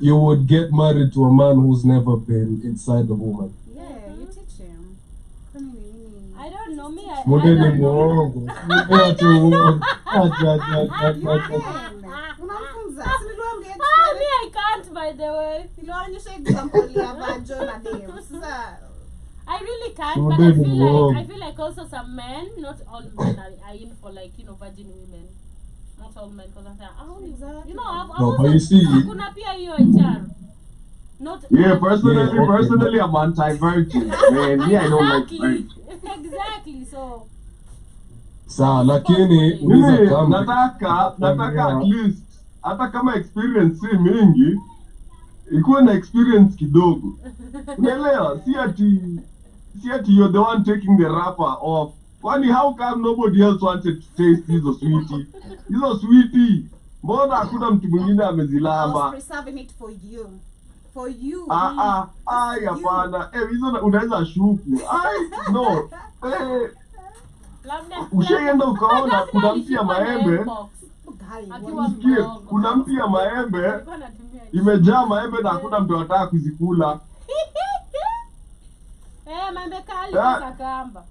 You would get married to a man who's never been inside the woman. Yeah, you teach him. Kwani ni nini? I don't know me. I Modeli don't know. muongo. Acha uongo. Acha. Unamfunza. Si niliwaambia Me, I can't, by the way. niliwaonyesha example ya Bajo na Dave. Sasa I really can't, So but baby, wrong. I feel like also some men, not all men are in for like, virgin women. Not all men, because I'm saying, Exactly. I've No, also, but you see- kuna pia hiyo HR. Not Yeah, personally, okay. I'm anti-virgin. Man, me, I don't like virgin. Exactly, so Sawa, lakini Mimi uliza kama nataka at least hata kama experience si mingi ikuwe na experience kidogo. Unaelewa? Si ati you're the one taking the wrapper off. Kwani how come nobody else wanted to taste hizo sweetie? Mbona hakuna mtu mwingine I was amezilamba? preserving it for you. For you. Hapana. Hizo unaweza shuku. No. labda Ushaenda ukaona kuna mti ya maembe, Guy, Akiwa what? usikie kuna mti ya maembe alikuwa anatumia imejaa maembe na hakuna mtu anataka kuzikula. maembe kali Ah. za kamba.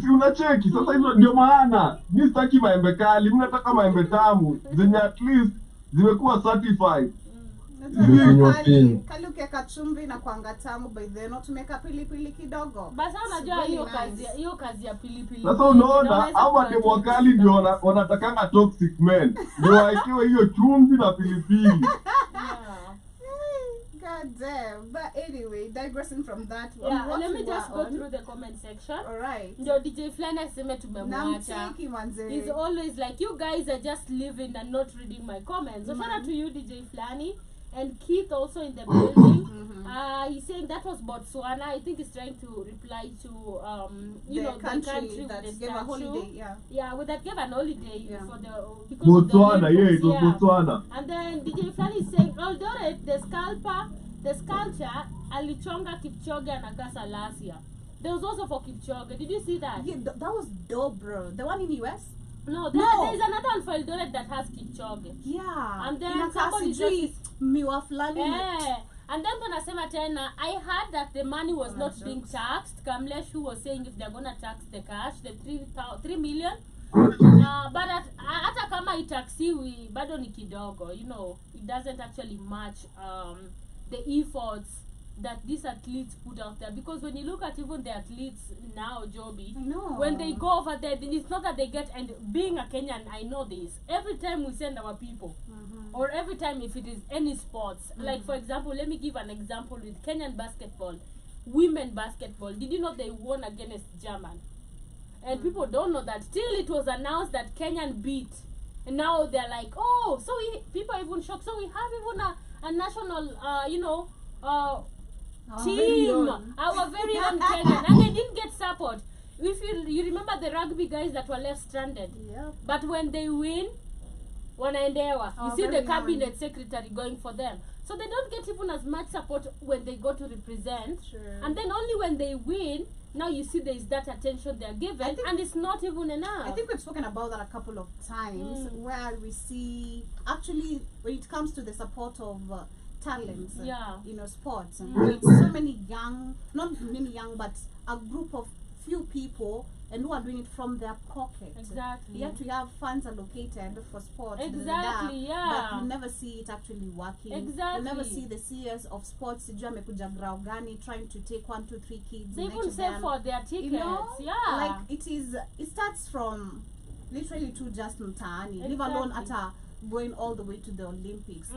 si unacheki sasa hivyo ndio maana mimi sitaki maembe kali, mimi nataka maembe tamu zenye at least zimekuwa certified. Kali ukiweka chumvi na kuanga tamu by then tumeka pilipili kidogo. Basi unajua hiyo kazi ya pilipili. Sasa unaona au mademo wakali ndio wanatakanga toxic men. Ndio waikiwe hiyo chumvi na pilipili. God damn. But anyway, digressing from that one. Yeah, let me just go through the comment section. Alright. Ndio DJ Flana aseme tumemwacha. He's always like, you guys are just living and not reading my comments. So shout out to you, DJ Flani. And Keith also in the building. He's saying that was Botswana. I think he's trying to reply to the country that with the gave a holiday. With that gave an holiday for the because Botswana, of the it was Botswana. And then DJ Flani is saying, although the sculpture alichonga Kipchoge and Agasa last year. There was also for Kipchoge. Did you see that? Yeah, that was dope, bro. The one in US? No, there's another one for Eldoret that has Kipchoge. Yeah. And then somebody just miwa flani. And then tunasema tena, I heard that the money was not being taxed. Kamlesh was saying if they're gonna tax the cash, the 3 million. But hata kama itaxiwi bado ni kidogo, you know, it doesn't actually match the efforts that these athletes put out there. Because when you look at even the athletes now, Joby, when they go over there, it's not that they get, and being a Kenyan, I know this, every time we send our people, or every time if it is any sports, like for example, let me give an example with Kenyan basketball, women basketball. Did you know they won against German? And people don't know that. Till it was announced that Kenyan beat, and now they're like, oh, so people are even shocked. So we have even a national, team, our very own Kenyan, and they didn't get support. If you remember the rugby guys that were left stranded, but when they win, wanaendewa, you see the cabinet secretary going for them, so they don't get even as much support when they go to represent, and then only when they win, now you see there is that attention they are given, and it's not even enough. I think we've spoken about that a couple of times, where we see, actually, when it comes to the support of talents, sports, it's so many young, not many young, but a group of few people, and who are doing it from their pocket. Exactly. Yet we have funds allocated for sports. Exactly, but you never see it actually working. Exactly. You never see the CS of sports trying to take 1, 2, 3 kids. They even save for their tickets. You know? Like it starts from literally to just mtaani, leave alone at going all the way to the Olympics.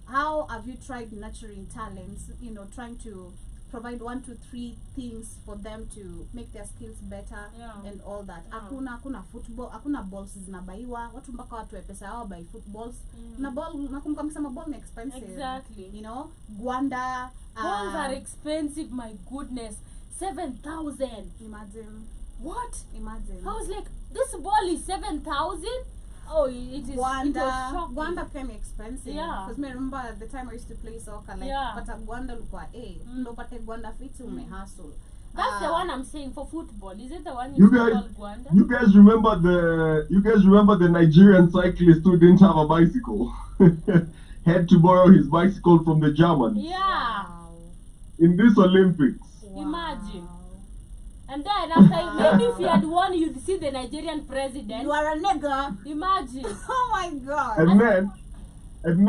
How have you tried nurturing talents, trying to provide 1, 2, 3 things for them to make their skills better and all that? Hakuna football, hakuna balls zinabaiwa, watu mpaka watu pesa yao buy footballs. Na ball, nakumbuka msema ball ni expensive. Exactly. Gwanda, balls are expensive, my goodness. 7,000. Imagine. What? Imagine. I was like, this ball is 7,000? Oh, it is. Gwanda, it was shocking. Gwanda became expensive. Because I remember at the time I used to play soccer, like, pata Gwanda lukwa ndo pate Gwanda fiti umehustle. That's the one I'm saying for football. Is it the one you call Gwanda? You guys remember the Nigerian cyclist who didn't have a bicycle? Had to borrow his bicycle from the Germans. Yeah. Wow. In this Olympics. Wow. Imagine. And then after, maybe if you had won, you'd see the Nigerian president. You are a nigger. Imagine. Oh my God. And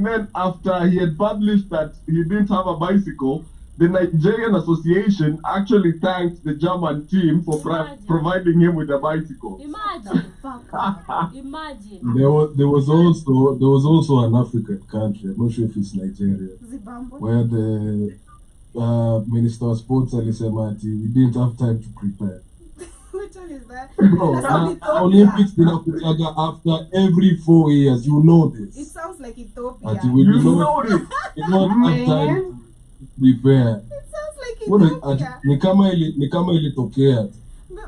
then after he had published that he didn't have a bicycle, the Nigerian Association actually thanked the German team for providing him with a bicycle. Imagine. Imagine. There was also an African country, I'm not sure if it's Nigeria, Zimbabwe, where the Minister of Sports Alisemati, we didn't have time to prepare. Which one is that? Olympics Dinakujaga after every 4 years. You know this. It sounds like Ethiopia. You know this. You don't have time to prepare. It sounds like Ethiopia. Ni kama ilitokea.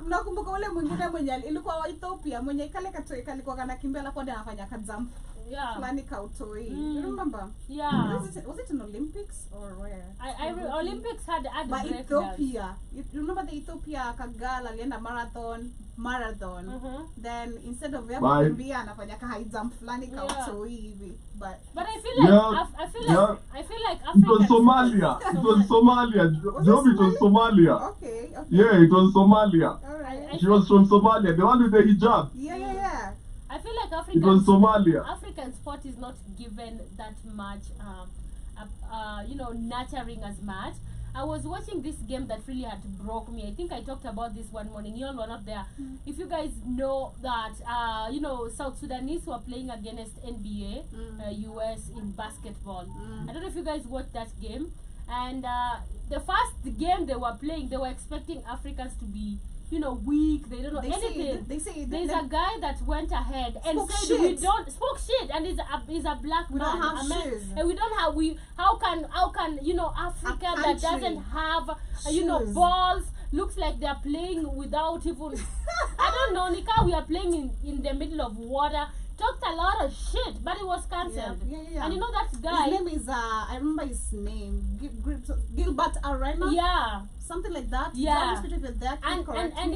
Nakumbuka ule mwingine mwenye ilikuwa wa Ethiopia, mwenye kale kalikuwa kanakimbia alafu ndio anafanya kajump. Yeah. Flani Kautoi. You remember? Yeah. Was it in Olympics or where? Olympics had But break Ethiopia. You remember the Ethiopia Kagala alienda marathon. Then instead of yeye Bye. kukimbia anafanya ka high jump flani Kautoi hivi. But I feel like Yeah. I feel Yeah. like It was Africans Somalia. It was Somalia. Job, it was Somalia. okay. Yeah, it was Somalia. All right. She was from Somalia. The one with the hijab. Yeah. I feel like It was Somalia. African sport is not given that much, nurturing as much. I was watching this game that really had broke me. I think I talked about this one morning. You all were not there. If you guys know that, South Sudanese were playing against NBA, US in basketball. I don't know if you guys watched that game. And the first game they were playing, they were expecting Africans to be, weak. They don't know anything. There's a guy that went ahead and said we don't spoke shit, and he's a black man. We don't have shoes. And we don't have how can Africa that doesn't have Shoes. balls looks like they're playing without even I don't know, Nika, we are playing in the middle of water. Talked a lot of shit, but it was cancelled. Yeah. And you know that guy. His name is I remember his name, Gilbert Arena. Yeah. Something like that. Yeah. And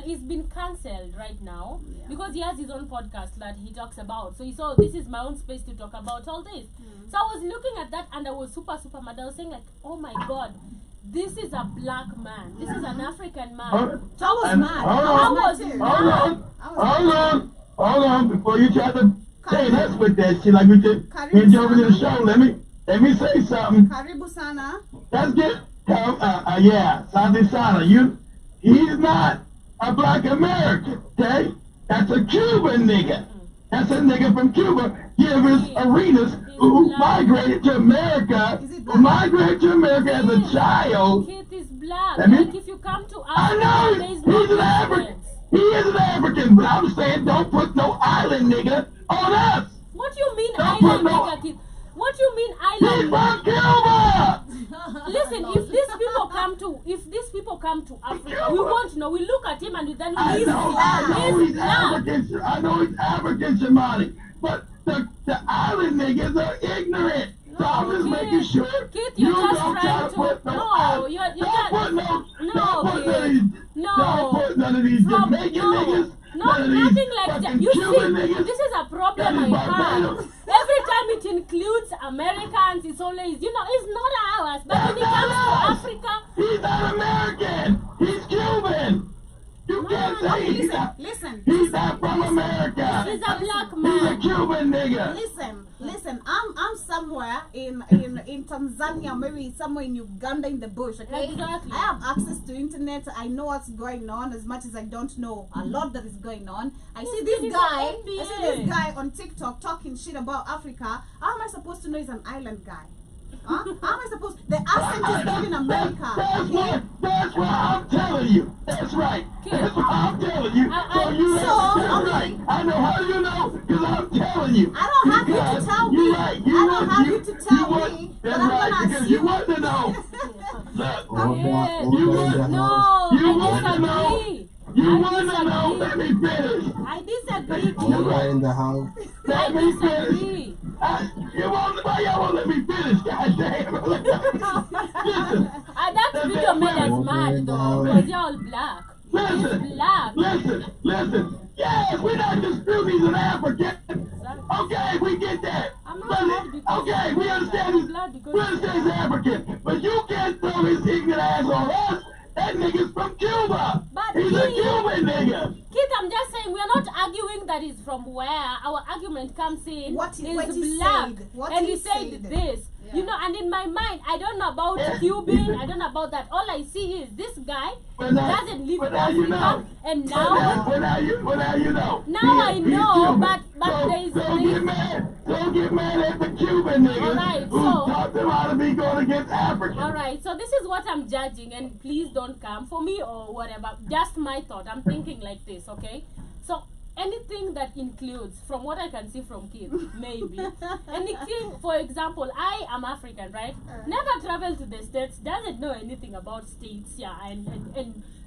He's been cancelled right now, Yeah. because he has his own podcast that he talks about. So he saw this is my own space to talk about all this. So I was looking at that and I was super mad. I was saying like, oh my god, this is a black man. This is an African man. I was mad. Hold on, before you try to say us with that shit like we did over the show, let me say something. Karibu sana. Let's get Sandy Sana. He's not a black American, okay? That's a Cuban nigga. That's a nigga from Cuba. Givers Arenas who migrated to America. Who migrated to America as a child. Kid is black. Let me- Like if you come to I Africa, know there is he's no an African. difference. He is an African, but I'm saying don't put no island nigga on us. What do you mean Don't island put no- nigga kid? What do you mean He's island? from Cuba. Listen, if these people come to Africa, we won't know. We look at him and then I he's know he's black. African. I know he's African, Shamani. But the island niggas are ignorant. So I'm just making sure Kid, you you're just don't try trying to put to. no. No, you're don't just. put no. No, Don't put none of kid. these. No. Don't put none of these Stop. Jamaican No. niggas. No, none of these nothing like that. fucking You Cuban see, niggas. this is a problem That I is have. Barbados. Every time it includes Americans, it's always, it's not ours. But when it comes to Africa, He's not American. He's Cuban. You can't say he's not. Listen. He's not from America. he's a black He's a man. Cuban nigga. Listen. I'm somewhere in Tanzania, maybe somewhere in Uganda in the bush. Okay. Exactly. I have access to internet. I know what's going on as much as I don't know a lot that is going on. I see This this is guy. the NBA. I see this guy on TikTok talking shit about Africa. How am I supposed to know he's an island guy? Huh? How am I supposed? The accent is given America. That's what I'm telling you. That's right. That's what I'm telling you. That's right. I know how you know because I'm telling you. I don't have you to tell me. You're right. I don't have you to tell me. But That's I'm right gonna because you assume. want to know. Look, Order in the house. No, You I want to know. disagree. You I want to know. disagree. Let me finish. I disagree. Order Kid. in the house. Let I me finish. disagree. Why y'all won't let me finish? God damn. Listen. That video made us mad though, because you're all black. Listen, Black. listen. Yes, we're not disputing he's an African. Okay, we get that. I'm not But mad because okay, we understand I'm he's, glad because we understand he's African. But you can't throw his ignorant ass on us. That nigga's from Cuba. But He's a he- Cuban nigga. Kid, I'm just saying we are not arguing that he's from where. Our argument comes in What he black, said. What and he he said said. this. Yeah. And in my mind, I don't know about Cuban. I don't know about that. All I see is this guy But now- doesn't live but in now you Africa, know. and But now now you know. Now I He's know, Cuban. but So there's- don't get mad at the Cuban niggas Alright, who so- taught them how to be going against Africans. all right. So this is what I'm judging, and please don't come for me or whatever. Just my thought. I'm thinking like this, okay? So anything that includes, from what I can see from kids, maybe anything. For example, I am African, right? Never traveled to the States, doesn't know anything about states, yeah, and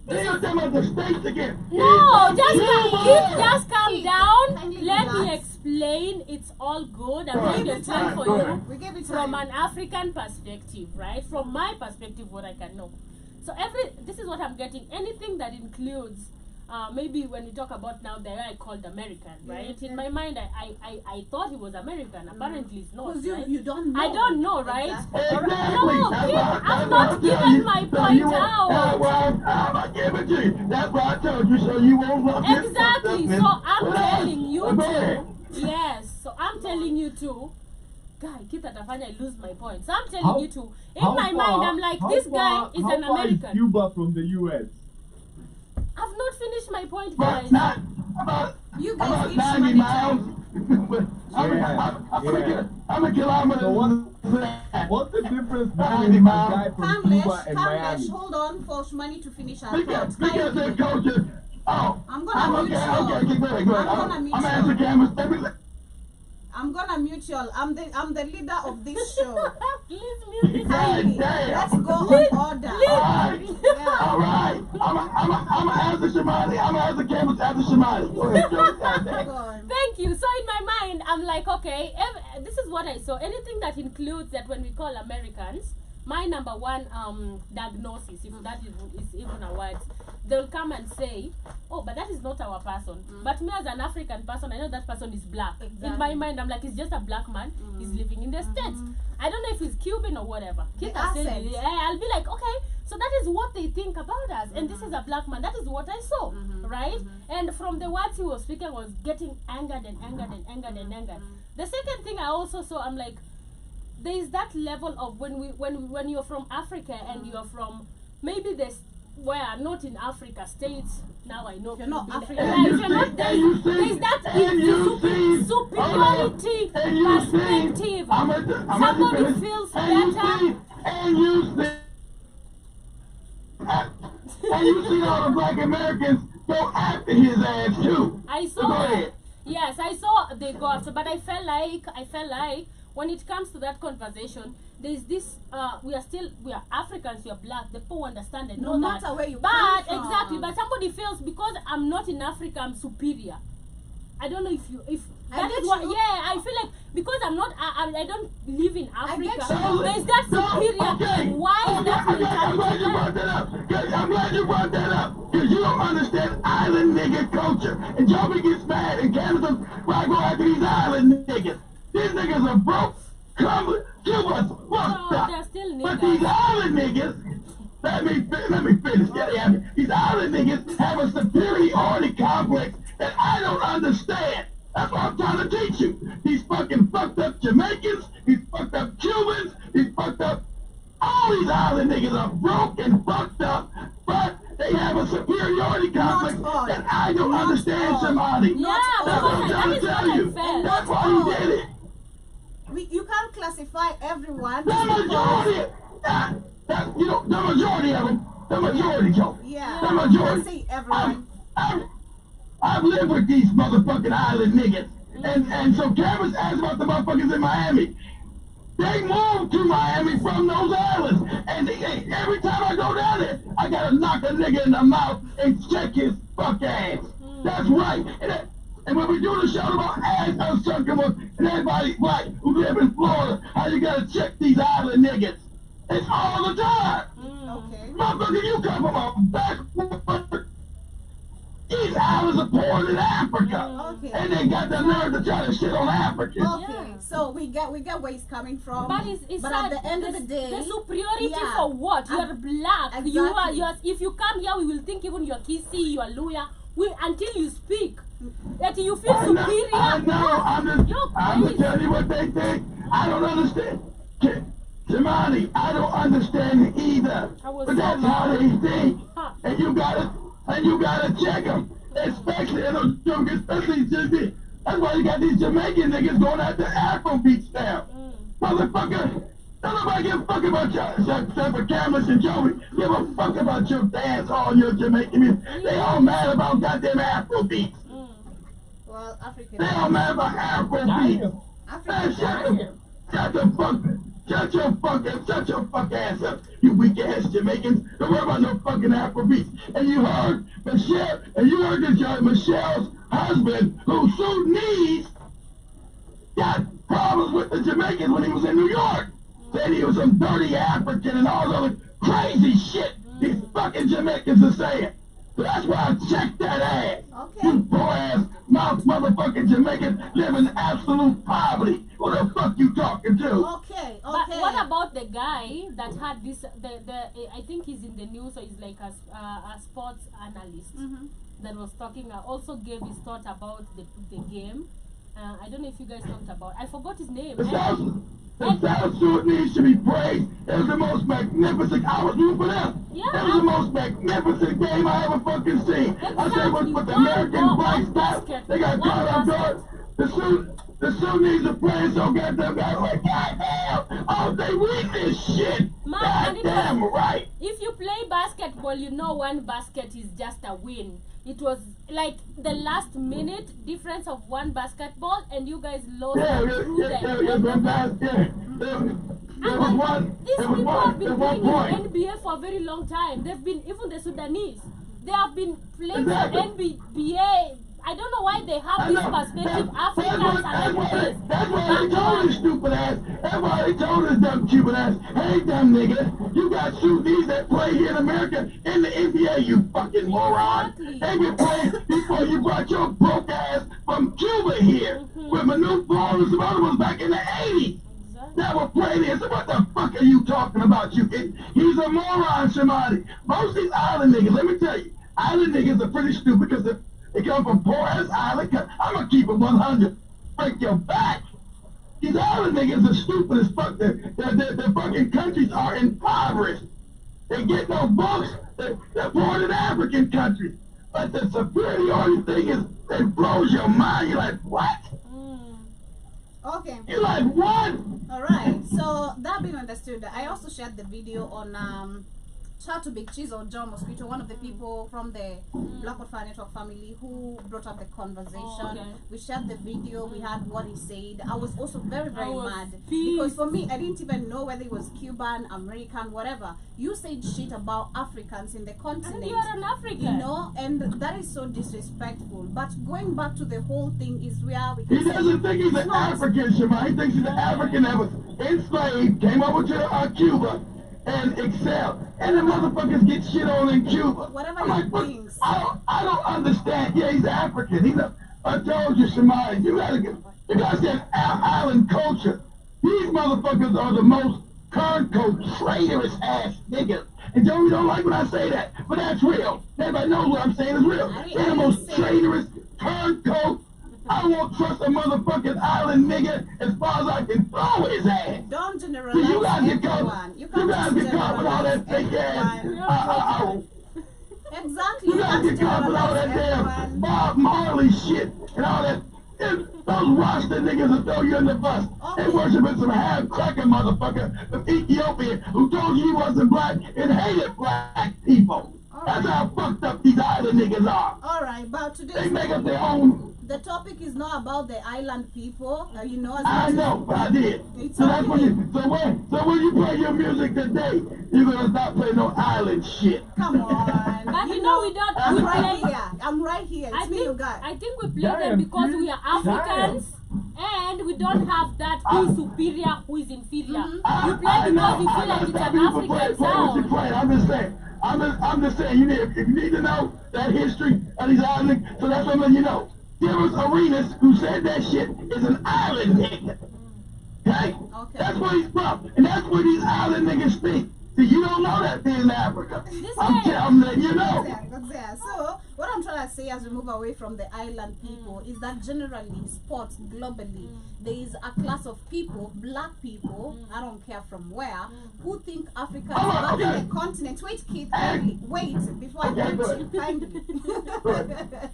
They are talking about the states again. no, He's from Cuba. just calm down. Kindly Let me relax. explain. explain, it's all good. I'm Alright, going to explain for go you ahead. We give it from time. an African perspective, right? From my perspective, what I can know. So this is what I'm getting. Anything that includes, maybe when you talk about now the guy called American, right? In my mind, I thought he was American. Apparently, it's not. Because Right? you don't know. I don't know, right? Exactly. Exactly. No, That's kid, why- I'm that's not why I giving tell you, my so point you won't- out. That's why I'm not giving to you. That's why I told you, so you won't look this Exactly. stuff, So man. I'm Relax. telling you Go ahead. to. Yes. So I'm telling you to. Guy, keep that afanya, I lose my point. So I'm telling How- you to. In How my far- mind, I'm like, how this guy far- is how an far is American. Cuba from the US? I've not finished my point, But guys. not about You guys about each 90 money miles. time. But Yeah. I'm a kilometer. So what? What's the difference 90 between a miles. guy from Cuba and Kamlesh, Miami? hold on for Shmani to finish our Because thought. their culture. Oh, I'm gonna mute okay. you. Okay, go ahead. Go ahead. I'm gonna mute I'm you. asking cameras. Let me. I'm gonna mute y'all. I'm the leader of this show. Please mute this God lady. damn. Let's go on order. Alright, Yeah. alright. I'm a answer Shamani. I'm a answer cameras after Shamani. Go ahead, Joe. God damn. Go on. Thank you. So in my mind, I'm like, okay, this is what I saw. Anything that includes that when we call Americans, my number one diagnosis, if that is even a word, they'll come and say, oh, but that is not our person. But me as an African person, I know that person is black. In my Exactly. mind, I'm like, he's just a black man. He's living in the States. I don't know if he's Cuban or whatever. The Keep us saying accent. it. I'll be like, okay, so that is what they think about us. And this is a black man. That is what I saw, right? And from the words he was speaking, I was getting angered and angered and angered and angered. The second thing I also saw, I'm like, there is that level of when you're from Africa and you're from maybe this where not in Africa states. Now I know You're not people- African. Yeah, if you're not there, there's that superiority perspective. Somebody feels better. And you see all the black Americans go after his ass too. I So saw go that. ahead. Yes, I saw they go after, but I felt like when it comes to that conversation, there's this we are Africans, we are black, the people understand and No know matter that. where you But come from. exactly, but somebody feels because I'm not in Africa, I'm superior. I don't know if I that get is what. you. Yeah, I feel like because I'm not, I don't live in Africa. get you. There's that superior okay. thing. Why is that I'm glad you mentality brought there? that up. 'Cause I'm glad you brought that up. Because you don't understand island nigga culture. And Joby gets mad in Canada why I go after these island niggas. These niggas are broke, crumbling, Cuba's fucked No, up. they're still But niggas. these island niggas, let me finish. Yeah. These island niggas have a superiority complex that I don't understand. That's what I'm trying to teach you. These fucking fucked up Jamaicans, these fucked up Cubans, these fucked up, all these island niggas are broke and fucked up, but they have a superiority complex all. that I don't Not understand, all. somebody. Yeah, That's what I'm because that trying is to what tell I you. felt. That's why he did it. You can't classify everyone. The majority, the majority of them, the majority, Joe. Yeah. The majority. I say everyone. I've lived with these motherfucking island niggas. And so Cameron's asked about the motherfuckers in Miami. They moved to Miami from those islands. And every time I go down there, I gotta knock a nigga in the mouth and check his fuck ass. That's right. And when we do the show about ass uncircumcised and everybody black who live in Florida, how you gotta check these island niggas. It's all the time. Okay. Motherfucker, you come from a backward. These islands are poorer than Africa. Okay. And they got the nerve to try to shit on Africans. Okay, Yeah. so we get where he's coming from. But it's but sad. at the end of the day, the superiority yeah. for what? You are black. Exactly. You are. If you come here, we will think even you're kissy, you're lawyer. Until you speak, that you feel I superior. know. I'm You're just telling you what they think. I don't understand. Jamani, I don't understand it either. I was But so that's how they think. Huh. And you gotta check them. Especially in those jokes, especially just that's why you got these Jamaican niggas going after Afrobeats now. Motherfucker, don't nobody give a fuck about y'all. Except for Cameron and Joey. Give a fuck about your dance hall, your Jamaican music. They all mad about goddamn Afrobeats. well, African. They all mad about Afrobeats. Man, African. shut your fuck ass up, you weak ass Jamaicans. Don't worry about no fucking Afrobeats. And you heard Michelle's husband, who's Sudanese, got problems with the Jamaicans when he was in New York. Said he was some dirty African and all other crazy shit these fucking Jamaicans are saying. So that's why I checked that ass. Okay. You poor ass motherfucking Jamaicans live in absolute poverty. Who the fuck you talking to? Okay. But what about the guy that had this? I think he's in the news, or he's like a sports analyst that was talking. Also gave his thought about the game. I don't know if you guys talked about. I forgot his name. The South Sudanese should be praised. It was the most magnificent. I was rooting for them. Yeah, That was the most magnificent game I ever fucking seen. I said, with the American black stuff, they got caught off guard. The Sudanese are playing so goddamn bad. Like, goddamn, oh, they win this shit. Goddamn right. If you play basketball, you know one basket is just a win. It was like the last minute difference of one basketball, and you guys lost through These people have been playing in NBA for a very long time. They've been, even the Sudanese, they have been playing for NBA. I don't know why they have this perspective. Africans are like this. That's why they told this stupid ass. That's why they told this dumb Cuban ass, hey, dumb nigga, you got Sudanese that play here in America in the NBA, you fucking moron. They been playing before you brought your broke ass from Cuba here with Manute Ball and some other ones back in the 80s. That were playing here. So what the fuck are you talking about, you idiot? He's a moron, somebody. Most of these island niggas, let me tell you, island niggas are pretty stupid because they come from poor-ass island. I'm going to keep it 100. Break your back. These island niggas are stupid as fuck. Their fucking countries are impoverished. They get no books. They're born in African countries. But the superiority thing is, it blows your mind. You're like, what? Okay. You're like, what? Alright, so that being understood, I also shared the video on Shout to Big Cheese or John Mosquito, one of the people from the Blackwood Fire Network family who brought up the conversation. We shared the video, we heard what he said. I was also very mad because for me, I didn't even know whether it was Cuban, American, whatever. You said shit about Africans in the continent. And you are an African. You know, and that is so disrespectful. But going back to the whole thing is where we can He doesn't think he's an African, Shema. He thinks he's an African that was enslaved, came over to Cuba, and excel. And the motherfuckers get shit on in Cuba. Whatever I'm he like, thinks. I don't understand. Yeah, he's African. I told you, Shema, you gotta get island culture. These motherfuckers are the most turncoat, traitorous ass niggas. And Joey don't like when I say that, but that's real. Everybody knows what I'm saying is real. They're the most traitorous, turncoat. I won't trust a motherfucking island nigga as far as I can throw his ass. Don't generalize You guys get everyone. you guys get caught with all that fake ass. Exactly. You guys get caught with all that damn Bob Marley shit and all that. Those Rasta niggas will throw you in the bus. They worshiping some half-cracker motherfucker from Ethiopia who told you he wasn't black and hated black people. That's how fucked up these island niggas are. Alright, but today they make up their own. The topic is not about the island people, you know. I know, but I did. It's So that's okay. when you play your music today, you're gonna stop playing no island shit. Come on. But you know we don't. I'm we right play- here. I'm right here. It's me, you guys. I think we play them because we are Africans and we don't have that who is superior, who is inferior. We play because we feel like it's an African sound. I'm just saying, if you need to know that history of these islands, so that's what I'm letting you know. Gilbert Arenas, who said that shit, is an island nigga. Okay? That's where he's from. And that's where these island niggas speak. See, you don't know that being in Africa. I'm letting you know. So, what I'm trying to say as we move away from the island people is that generally, sports globally, there is a class of people, black people, I don't care from where, who think Africa is back in the continent. Wait, kid, wait, before I get you kindly. Go ahead.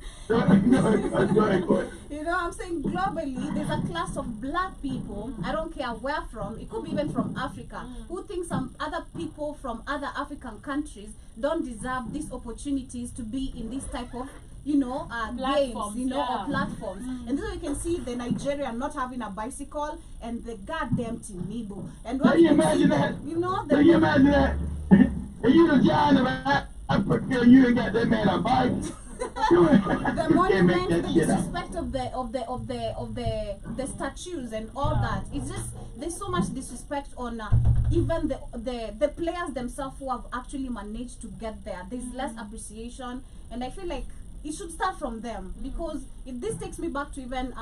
You know, I'm saying globally, there's a class of black people, I don't care where from, it could be even from Africa, who think some other people from other African countries don't deserve these opportunities to be in this type of, you know, games, you know, or platforms. And so you can see the Nigerian not having a bicycle and the goddamn Tinibu. And what Can you imagine that? You know, Can you imagine that? And you the giant of Africa, you ain't got that man a bike. the You can't make monument, the that shit up. disrespect of the statues and all that. It's just there's so much disrespect on even the players themselves who have actually managed to get there. There's less appreciation, and I feel like it should start from them, because this takes me back to even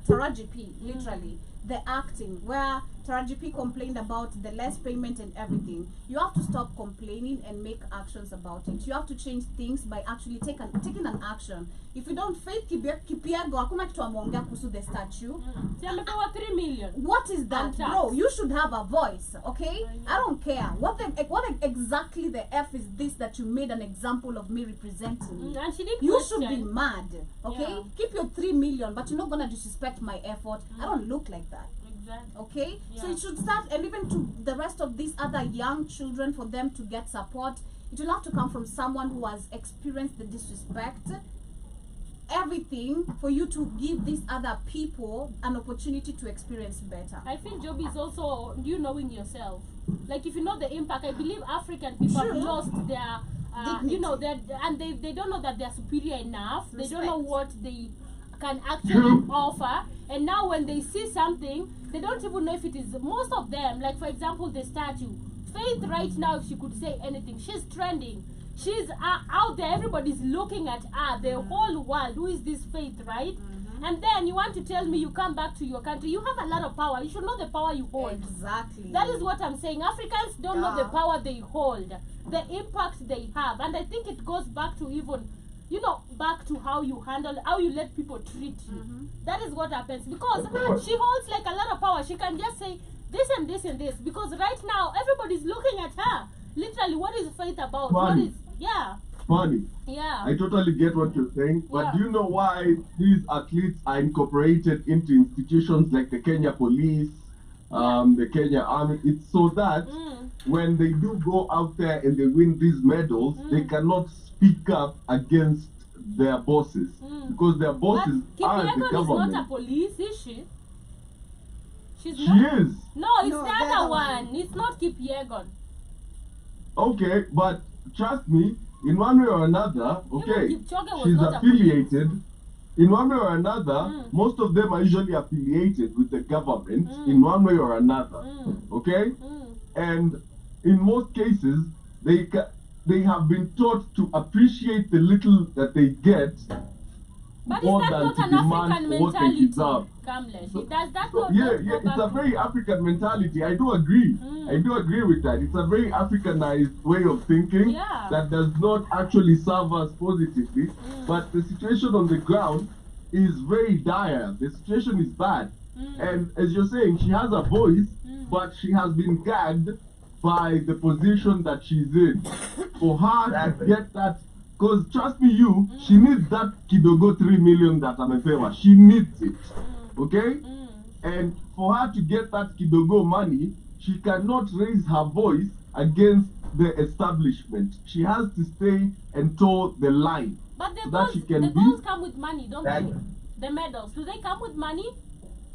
Taraji P, literally the acting, where Taraji P complained about the less payment and everything. You have to stop complaining and make actions about it. You have to change things by actually taking an action. If you don't, Faith Kipyegon hakuna kitu ameongea kuhusu the statue. Si amepewa 3 million. What is that, Tax. bro? You should have a voice, okay? I don't care. What exactly the F is this that you made an example of me representing? And she did You should be question. mad, okay? Yeah. Keep your 3 million, but you're not gonna disrespect my effort. I don't look like that. Exactly. Okay, so Yeah. it should start, and even to the rest of these other young children, for them to get support, it will have to come from someone who has experienced the disrespect, everything, for you to give these other people an opportunity to experience better. I feel job is also you knowing yourself. Like if you know the impact, I believe African people Sure. have lost their, you know, Dignity. and they don't know that they're superior enough. They don't know Respect. what they can actually True. offer. And now when they see something, they don't even know if it is. Most of them, like for example, the statue. Faith right now, if she could say anything, she's trending. She's out there. Everybody's looking at her. The whole world. Who is this Faith, right? And then you want to tell me you come back to your country. You have a lot of power. You should know the power you hold. Exactly. That is what I'm saying. Africans don't know the Yeah. power they hold, the impact they have. And I think it goes back to even, you know, back to how you handle, how you let people treat you. That is what happens. Because Of course. she holds like a lot of power. She can just say this and this and this. Because right now, everybody's looking at her. Literally, what is Faith about? What Funny. is, yeah, Funny. yeah. I totally get what you're saying, but Yeah. do you know why these athletes are incorporated into institutions like the Kenya Police, the Kenya Army? It's so that when they do go out there and they win these medals, they cannot speak up against their bosses, because their But bosses are the Kipyegon is not a government. police, is she? She's She not. is. No, it's No, the the other other one. one. It's not Kipyegon. Okay, but trust me, in one way or another, okay, Kipchoge was she's not a affiliated. In one way or another, most of them are usually affiliated with the government in one way or another. Okay, and in most cases, they have been taught to appreciate the little that they get But is more that than not to an demand African for what they mentality, deserve. Kamlesh? So- Does that So, not yeah, go it's back a very African mentality. I do agree. I do agree with that. It's a very Africanized way of thinking Yeah. that does not actually serve us positively. But the situation on the ground is very dire. The situation is bad. And as you're saying, she has a voice, but she has been gagged by the position that she's in. For her to get that, because trust me, she needs that kidogo 3 million that amepewa. She needs it. Okay? And for her to get that kidogo money, she cannot raise her voice against the establishment. She has to stay and toe the line. But the so that goals, she can the be- goals come with money, don't That- they? The medals, do they come with money?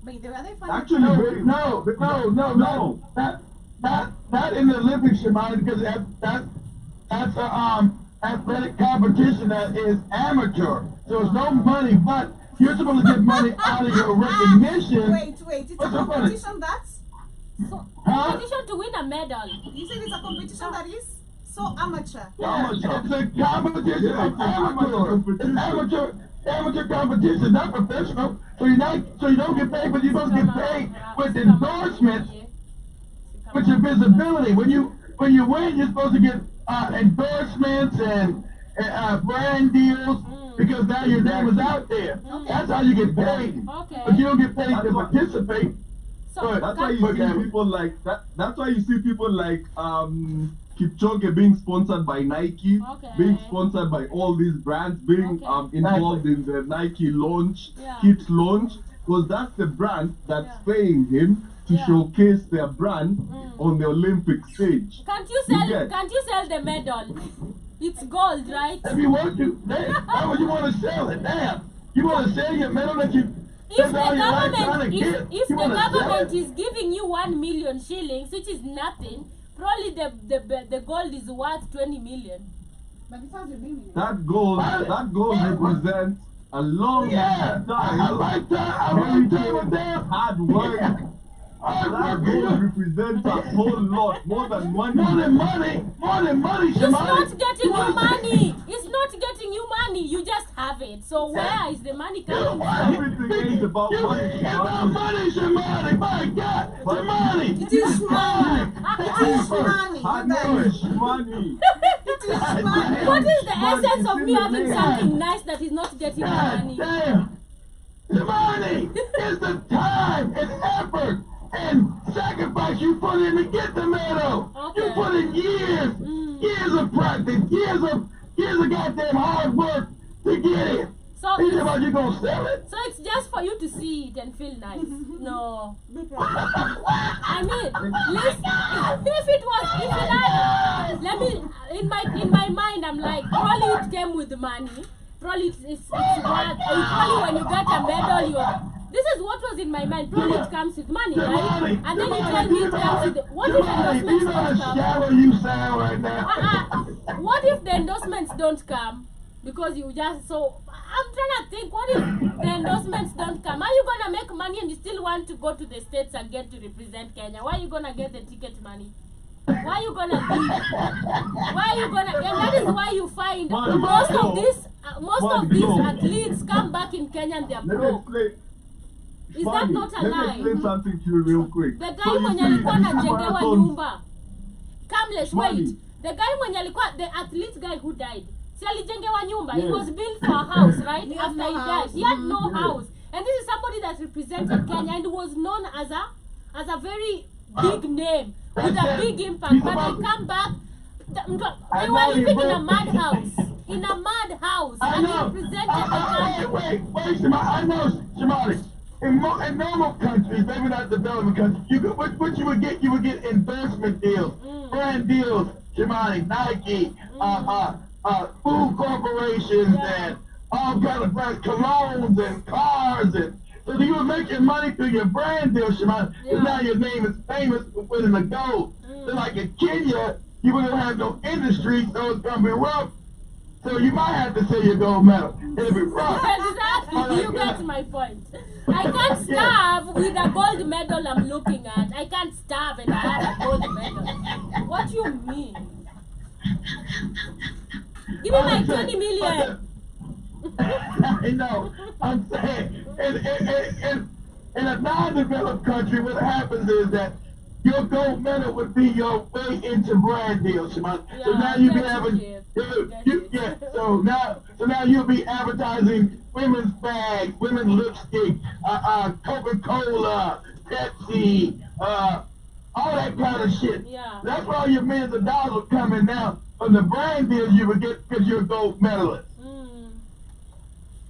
Wait, are they funny? Actually, No, very- no, not in the Olympics, Shimon, because that's a athletic competition that is amateur. So there's no money, but you're supposed to get money out of your recognition. Wait, it's a What's the money? competition that's. So, Huh? competition to win a medal. You said it's a competition that is so amateur. Yeah, it's a competition Yeah, of it's an amateur amateur. competition. It's amateur competition, not professional. So you don't get paid, but you're supposed to get paid with endorsements, with your visibility. When you win, you're supposed to get endorsements and brand deals because now your name is out there. That's how you get paid. Okay. But you don't get paid That's to what- participate. So, That's why you But, see people like that. That's why you see people like Kipchoge being sponsored by Nike, Okay. being sponsored by all these brands, being Okay. involved in the Nike launch, Yeah. kit launch, because that's the brand that's Yeah. paying him to Yeah. showcase their brand on the Olympic stage. can't you sell? get- Can't you sell the medal? It's gold, right? If you want to, why would you want to sell it? Damn, you want to sell your medal that you If spent the all your life trying government, to get? if You the wanna sell government it? is giving you 1 million shillings, which is nothing, probably the gold is worth 20 million. But because you're naming it. That gold represents a long Yeah, time. I like that. I like that with them. Hard work. That gold represents a whole lot, more than money. More than money, It's Shimani. not getting you money. It's not getting you money. You just have it. So where is the money coming from? Everything ain't about money. It's about money, Shimani. My God, Shimani. It is money. It is money. Hard You guys. work, money. It is money. What is the essence of it's me in the having name. something nice that is not getting me God money? damn. Shimani, it's the time and effort and sacrifice you put in to get the medal. Okay. You put in years of practice, years of goddamn hard work to get it. So You it's, about you gonna sell it? so it's just for you to see it and feel nice. No. I mean, listen, let me, in my mind, I'm like, probably it came with money. Probably it's work. Probably when you get a medal, this is what was in my mind. Probably it comes with money, right? And then you tell me it comes with, what if endorsements you know how don't come? shallow you sound right now. What if the endorsements don't come? Because you just, so I'm trying to think, what if the endorsements don't come? Are you gonna make money and you still want to go to the States again to represent Kenya? Why are you gonna get the ticket money? Why are you gonna leave? Why are you gonna, and that is why you find most of these athletes come back in Kenya and they're Let me broke. explain. Is that not a Let me lie? explain something to you real quick. The guy So you mwenye see, alikuwa these anajengewa marathons- nyumba. Kamlesh, wait. Money. The guy mwenye alikuwa, the athlete guy who died. Si alijengewa nyumba. He Yes. was built for a house, right? He had After no he died. house. He had no Yes. house. And this is somebody that represented Kenya and was known as a very big name with a big impact. But they come back. They were living in a madhouse. In a madhouse. I And know. he represented the country. Wait, Shimani. I know, Shimani. In normal countries, maybe not developing countries, what you would get endorsement deals, brand deals, Shimani, Nike, food corporations, and all kind of brands, colognes and cars, and so you were making money through your brand deal, Shimani. Yeah. And now your name is famous for winning the gold. So like in Kenya, you wouldn't have no industry, so it's gonna be rough. So you might have to say your gold medal. It'll be rough. Exactly, you get my point. I can't starve with a gold medal I'm looking at. I can't starve and I have a gold medal. What do you mean? Give me my 20 million. I know. I'm saying, in a non-developed country, what happens is that your gold medal would be your way into brand deals, Shimon. So Yeah, now you be I having, get it. yeah. So now you'll be advertising women's bags, women's lipstick, Coca-Cola, Pepsi, all that kind of shit. Yeah. That's where all your millions of dollars are coming now from the brand deals you would get because you're a gold medalist.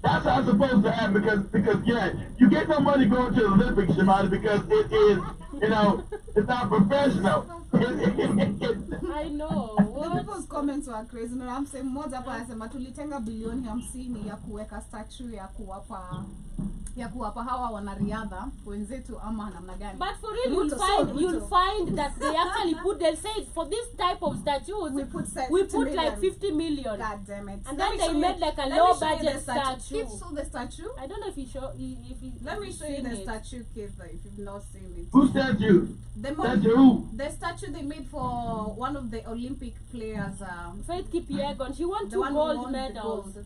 That's how it's supposed to happen because yeah, you get no money going to the Olympics, Shimani, because it is, it's not professional. I know. The What? people's comments were crazy. No, I'm saying mmoja hapa anasema tulitenga bilioni 50 ya kuweka statue ya kuwapa hawa wanariadha wenzetu ama namna gani. But for real, Ruto, you'll find that they actually they'll say for this type of statues, we put like 50 million. God damn it. And Let then me they show you- made like a let me low show you the budget statue. Keep show the statue. I don't know if Let me show you seen the it. statue, Keith, if you've not seen it. Who statue? The statue they made for one of the Olympic players. Faith Kipyegon, she won The 2 one who gold won the medals. gold.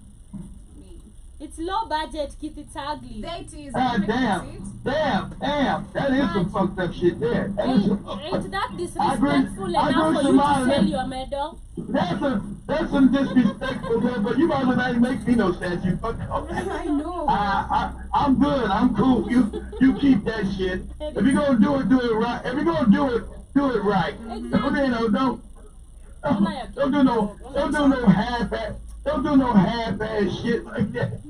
Me. It's low budget, Kit. It's ugly. There it is. Ah, Can you see damn. it? That is some fucked up shit there. That is some fucked Ain't up. that I disrespectful agree enough for with you to Shimon, sell man. your medal? That's some disrespectful there, but you might as well not even make me no statue. Fuck off. I know. I'm good. I'm cool. You keep that shit. If you're gonna do it right. If you're gonna do it right. Exactly. Don't do no half-ass shit like that.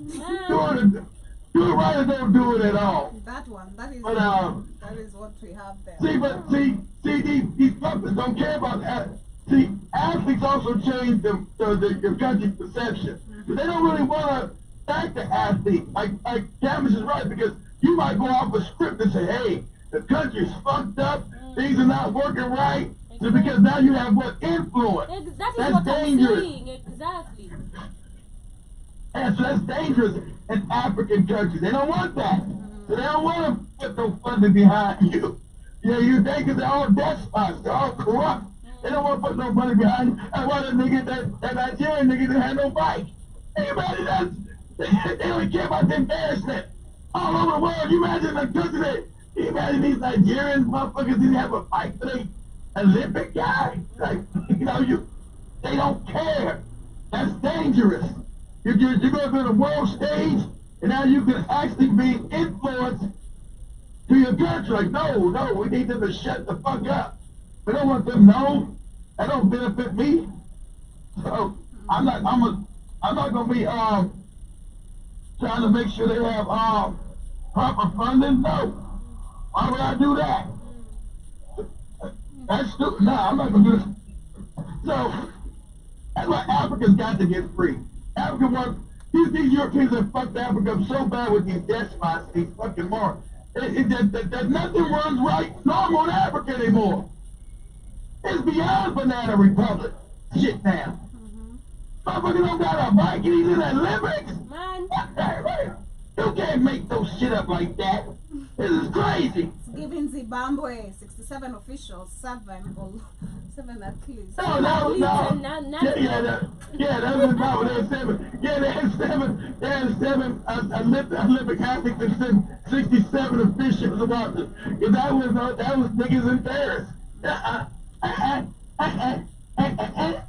Do it right or don't do it at all. That one. That is. But that is what we have there. see, these fuckers don't care about that. See, athletes also change the country's perception. But they don't really want to thank the athlete. Like Camus is right, because you might go off a script and say, hey, the country's fucked up, things are not working right, So because now you have what influence. That is That's what dangerous. I'm saying. Exactly. And so that's dangerous in African countries. They don't want that. So they don't want to put no funding behind you. You know, you think they're all despots, they're all corrupt. They don't want to put no money behind you. That's why that Nigerian nigga didn't have no bike. Anybody that's, they don't care about the embarrassment. All over the world, you imagine the country that, you imagine these Nigerians motherfuckers didn't have a bike for the Olympic guy. Like, you know, they don't care. That's dangerous. You're going to the world stage, and now you can actually be influenced to your country. Like, no, we need them to shut the fuck up. We don't want them to know. That don't benefit me. So I'm not gonna be trying to make sure they have proper funding. No. Why would I do that? That's stupid. No, I'm not gonna do this. So that's why Africa's got to get free. Africa wants these Europeans have fucked Africa up so bad with these despots, these fucking morons. That nothing runs right normal in Africa anymore. It's beyond banana republic shit now. Motherfucker don't got a bike and he's in the Olympics. Man. You can't make those shit up like that. This is crazy. It's giving Zimbabwe 67 officials, 7 at least. No, that was Zimbabwe. They had 7. Yeah, they had 7. They had 7 Olympic athletes and 67 officials about this. That was niggas in Paris. That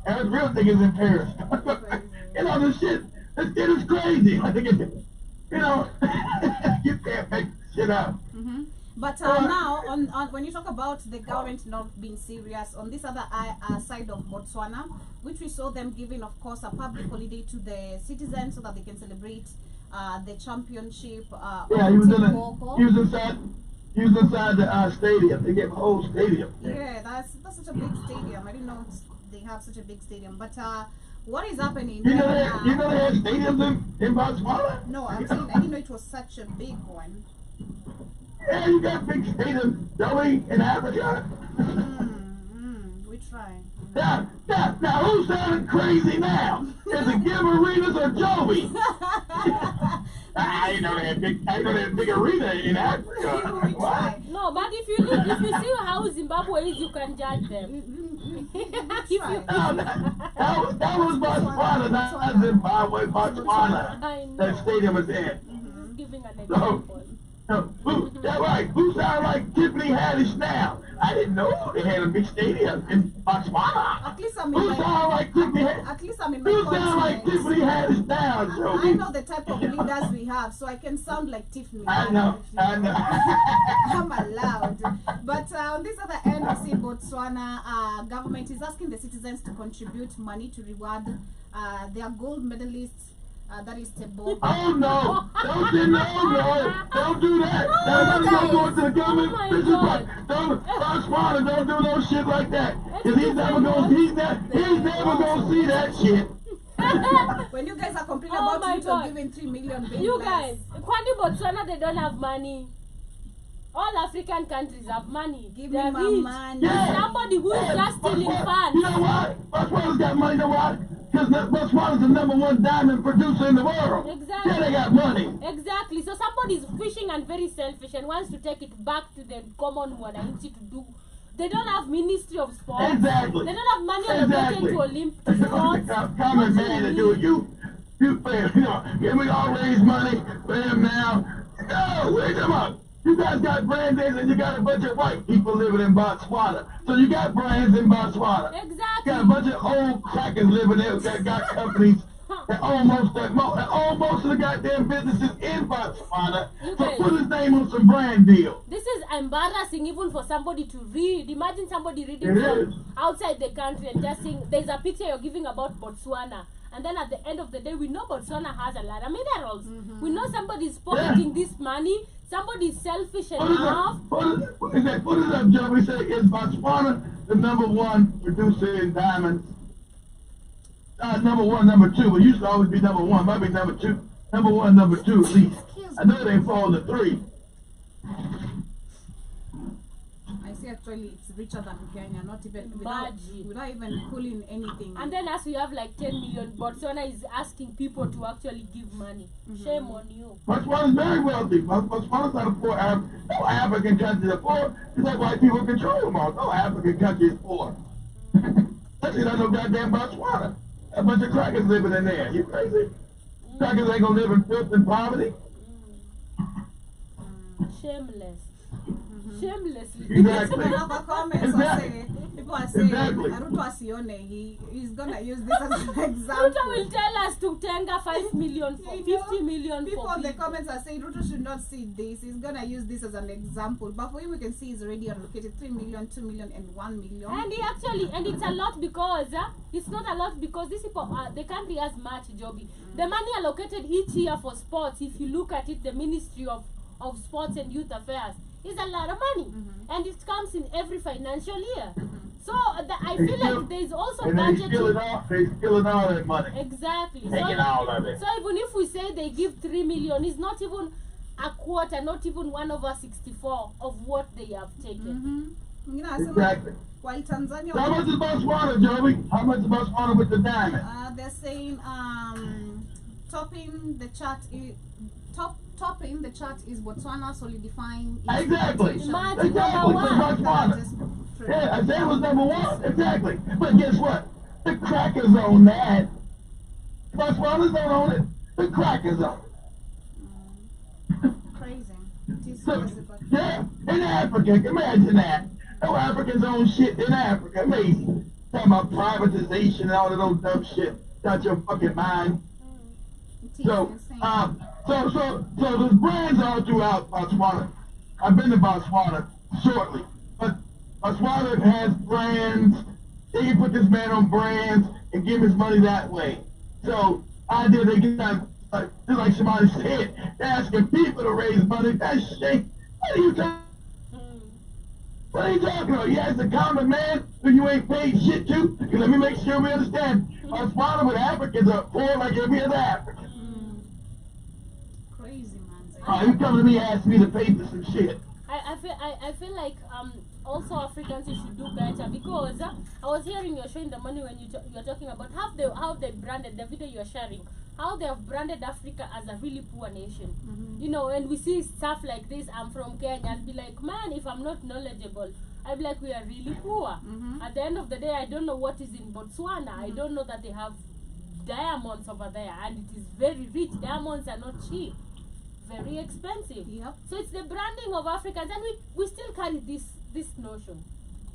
was real niggas in Paris. You know, this shit is crazy. I think you know, you can't make shit up. But now, on when you talk about the government not being serious, on this other side of Botswana, which we saw them giving, of course, a public holiday to the citizens so that they can celebrate the championship. Yeah, he was inside the stadium. They gave a whole stadium. Yeah, that's such a big stadium. I didn't know they have such a big stadium. But what is happening? You know they have stadiums in Botswana? No, I'm saying I didn't know it was such a big one. Yeah, you got big stadiums, Joey, in Africa. We try. Now, who's sounding crazy now? Is it Give Arenas or Joey? I didn't know they had big arena in Africa. What? No, but if you see how Zimbabwe is, you can judge them. That was Botswana, not Zimbabwe, Botswana. That stadium was in. Giving an example. That's right. Who sound like Tiffany Haddish now? I didn't know they had a big stadium in Botswana. At least I'm in Who sound like Tiffany Haddish? At least I'm in my Who sound like Tiffany Haddish now, Joey? I know the type of leaders we have, so I can sound like Tiffany. I know. I'm allowed. But on this other end, we see Botswana government is asking the citizens to contribute money to reward their gold medalists. That is Tebo. Oh no! Don't do Don't do that! That money don't go to the government. This is what Botswana don't do no shit like that. Cause he's never gonna see that shit. When you guys are complaining about Ruto giving 3 million billion. You guys, Kwani Botswana, they don't have money. All African countries have money. Give me my money. Yeah. Somebody who is just stealing funds. You know what? Botswana's got money, you know what? Because Botswana's the #1 diamond producer in the world. Exactly. Yeah, they got money. Exactly. So somebody's fishing and very selfish and wants to take it back to the common wananchi to do. They don't have Ministry of Sports. Exactly. They don't have money allocated to Olympic sports. Common man to do it. You fail. You know, we all raise money for him now. No, wait a minute. You guys got brands and you got a bunch of white people living in Botswana. So you got brands in Botswana. Exactly. You got a bunch of old crackers living there that got companies that almost of the goddamn businesses in Botswana. So put his name on some brand deal. This is embarrassing even for somebody to read. Imagine somebody reading from outside the country and just saying, there's a picture you're giving about Botswana. And then at the end of the day, we know Botswana has a lot of minerals. We know somebody's pocketing this money. Somebody's selfish enough. What is that, Joe? We say, is Botswana the #1 producer in diamonds? #1, #2, but used to always be #1. Might be #2. #1, #2 at least. I know they fall to 3. I see actually it's richer than Kenya, not even Imagine. without even pulling anything. And then as we have like 10 million, Botswana is asking people to actually give money. Shame on you. Botswana is very wealthy. Botswana's not a poor no African country is poor. It's like white people control them all. No African country is poor. Especially not no goddamn Botswana. A bunch of crackers living in there. You crazy? Crackers ain't gonna live in filth and poverty. Shameless. Shamelessly. Exactly. Another comments Exactly. are saying, people are saying, Exactly. Ruto Asione, he's gonna use this as an example. Ruto will tell us to tenga 5 million, for, You know, 50 million people for in the people. comments are saying Ruto should not see this. He's gonna use this as an example. But for him, we can see he's already allocated 3 million, 2 million, and 1 million. And he actually, and it's a lot because it's not a lot because these people, the country has much Joby. The money allocated each year for sports, if you look at it, the Ministry of Sports and Youth Affairs, is a lot of money, and it comes in every financial year. So I feel like there is also And they budgeting. stealing all that money. Exactly. Taking all of it. So even if we say they give 3 million, it's not even a quarter, not even 1/64 of what they have taken. You know, Exactly. while Tanzania, So how much is Botswana, Joey? How much is Botswana with the diamond? they're saying topping the chart is Botswana solidifying its Exactly. position. Imagine Exactly. number So one. Botswana. Yeah, I said it was number one. Exactly. But guess what? The crackers own that. Botswana's don't own it. The crackers own it. Crazy. It is So, crazy, but yeah, in Africa, imagine that. No Africans own shit in Africa. Amazing. Talking about privatization and all of those dumb shit. Got your fucking mind. it is So, insane. so there's brands all throughout Botswana. I've been to Botswana shortly, but Botswana has brands. They can put this man on brands and give his money that way. So I did they get just like somebody said, they're asking people to raise money. That's shit. What are you talking? What are you talking about? You ask the common man who you ain't paid shit to? Because let me make sure we understand. Botswana with Africans are poor like every other African. Crazy, man. You come to me and ask me to pay for some shit. I feel like also Africans should do better because I was hearing your show in the morning when you're talking about how they branded the video you're sharing, how they have branded Africa as a really poor nation. You know, and we see stuff like this. I'm from Kenya and be like, man, if I'm not knowledgeable, I'd be like, we are really poor. At the end of the day, I don't know what is in Botswana. I don't know that they have diamonds over there, and it is very rich. Diamonds are not cheap. Very expensive. Yep. So it's the branding of Africans, and we still carry this notion,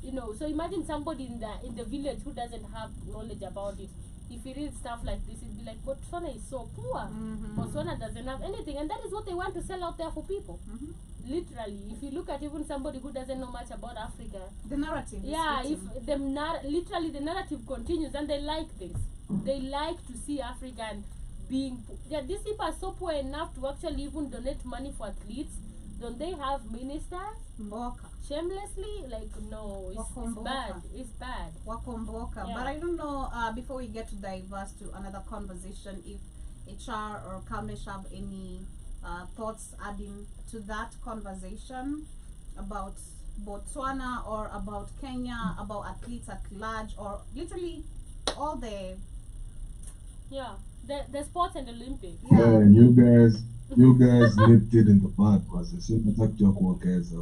you know. So imagine somebody in the village who doesn't have knowledge about it. If he reads stuff like this, he'd be like, Botswana is so poor. Botswana doesn't have anything, and that is what they want to sell out there for people. Literally, if you look at even somebody who doesn't know much about Africa, The narrative. yeah, is if fitting. literally the narrative continues, and they like this. They like to see African being. Yeah, these people are so poor enough to actually even donate money for athletes. Don't they have ministers? Mboka. Shamelessly, like no, it's Wakomboka. bad. It's bad. Wakomboka. Yeah. But I don't know, before we get to diverse to another conversation, if HR or Kamesh have any thoughts adding to that conversation about Botswana or about Kenya, about athletes at large, or literally all the The sports and Olympics. Yeah, you guys nipped it in the bud, was it? Nataka kuongeza.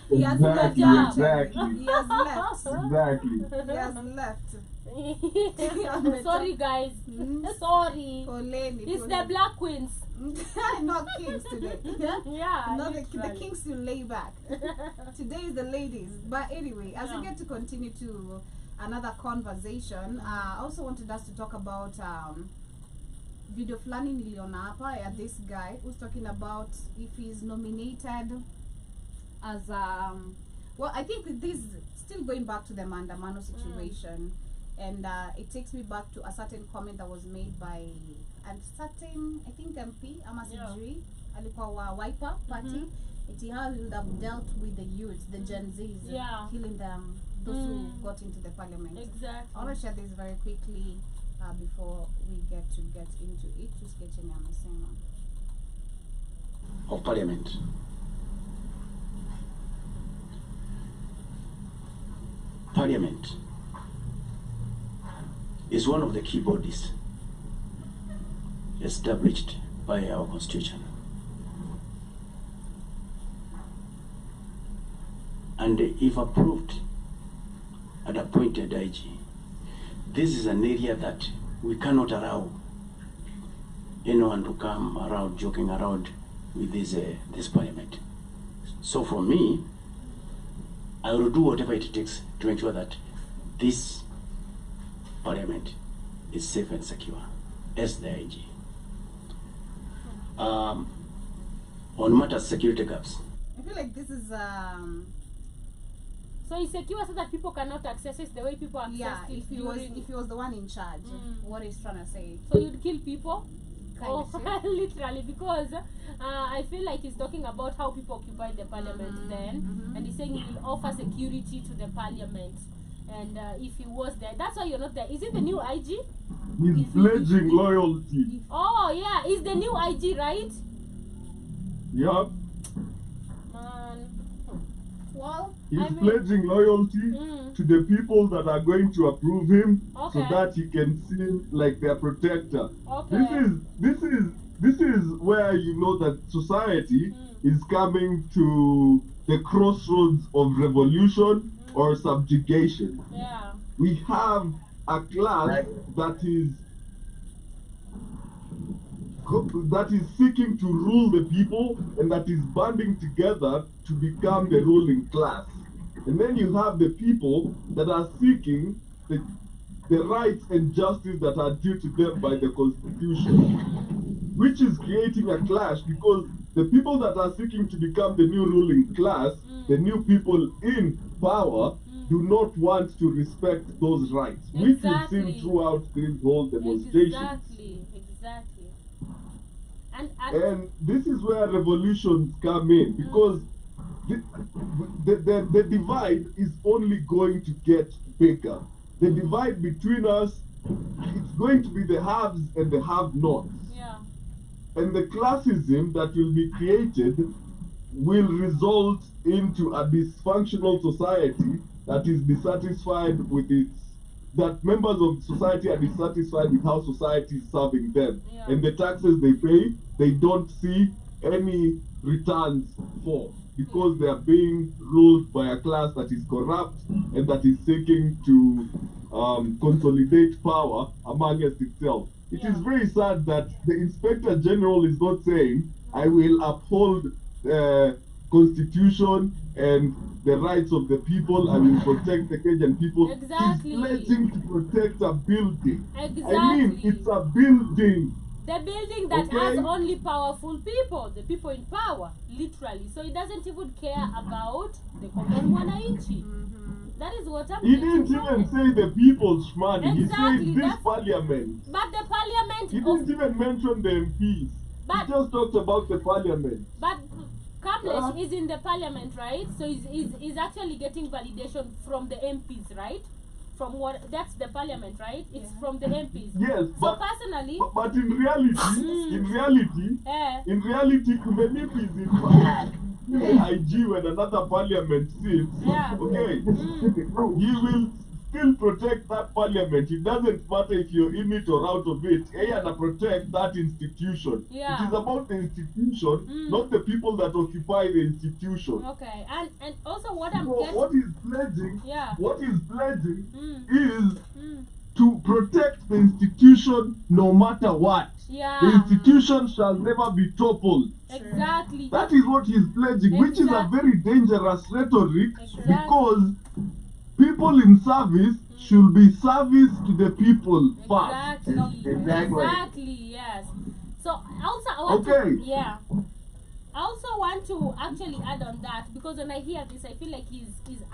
he has Exactly, left. exactly. He has left. Exactly. He has left. Sorry guys. Sorry. Poleni, It's the poleni. Black Queens. Not kings today. Yeah. Not the literally. kings to lay back. Today is the ladies. But anyway, as we get to continue to another conversation, I also wanted us to talk about video flani niliona hapa ya this guy who's talking about if he's nominated as well, I think this still going back to the Mandamano situation, and it takes me back to a certain comment that was made by a certain, I think MP ama sijui alikuwa wa Wiper party. It how he would have dealt with the youth, the Gen Zs, killing them, those who got into the parliament. Exactly. I want to share this very quickly before we get into it. Just get your name of parliament. parliament is one of the key bodies established by our constitution. And if approved and appointed IG, this is an area that we cannot allow anyone to come around joking around with this parliament. So for me, I will do whatever it takes to ensure that this parliament is safe and secure as the IG. On matters security gaps, I feel like this is So it's secure so that people cannot access it the way people access yeah. it If he was the one in charge, what he's trying to say. So you'd kill people? Kind Oh, of. literally, because I feel like he's talking about how people occupy the parliament then, and he's saying he will offer security to the parliament. And if he was there, that's why you're not there. Is it the new IG? He's pledging loyalty. Oh, yeah, it's the new IG, right? Yup. Man. Well, He's I mean- pledging loyalty to the people that are going to approve him, so Okay. that he can seem like their protector. Okay. This is where you know that society is coming to the crossroads of revolution or subjugation. Yeah. We have a class that is seeking to rule the people, and that is banding together to become the ruling class. And then you have the people that are seeking the rights and justice that are due to them by the Constitution, which is creating a clash, because the people that are seeking to become the new ruling class, the new people in power, do not want to respect those rights, which we've seen Exactly. throughout this whole demonstration. Exactly. And And this is where revolutions come in, because the divide is only going to get bigger. The divide between us, it's going to be the haves and the have-nots. yeah. And the classism that will be created will result into a dysfunctional society that is dissatisfied with that members of society are dissatisfied with how society is serving them. Yeah. And the taxes they pay, they don't see any returns for, because they are being ruled by a class that is corrupt and that is seeking to consolidate power amongst itself. It is very sad that the Inspector General is not saying, I will uphold Constitution and the rights of the people, I will protect the Kenyan people. Exactly. He's pledging to protect a building. I mean, Exactly. it's a building. The building that Okay. has only powerful people, the people in power, literally. So he doesn't even care about the common wananchi. That is what I'm He getting didn't from even it. say the people's money. Exactly, He said this that's- parliament. But the parliament He of didn't even mention the MPs. But- He just talked about the parliament. But Kamlesh is in the parliament, right? So he's actually getting validation from the MPs, right? From what that's the parliament, right? It's from the MPs. Yes, So but personally, but in reality, eh, Kumenipi is in IG when another parliament sits. Yeah. Okay, he will still protect that parliament. It doesn't matter if you're in it or out of it. He and protect that institution. Yeah. It is about the institution, not the people that occupy the institution. okay, and also what I'm So getting, what he's pledging, Yeah. is to protect the institution no matter what. The yeah, institution shall never be toppled. exactly. That is what he's pledging, which is a Exactly. very dangerous rhetoric, Exactly. because people in service should be service to the people first. Exactly. Exactly. Exactly. Yes. So also I want Okay. to I also want to actually add on that, because when I hear this, I feel like he's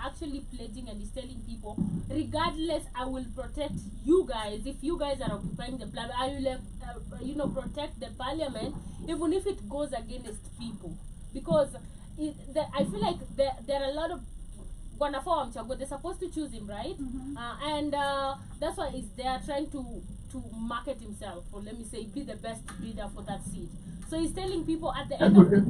actually pledging and he's telling people, regardless, I will protect you guys. If you guys are occupying the parliament, I will, protect the parliament, even if it goes against people, because I feel like there are a lot of they're supposed to choose him, right? And that's why he's there trying to market himself, or let me say, be the best bidder for that seat. So he's telling people at the That's end of what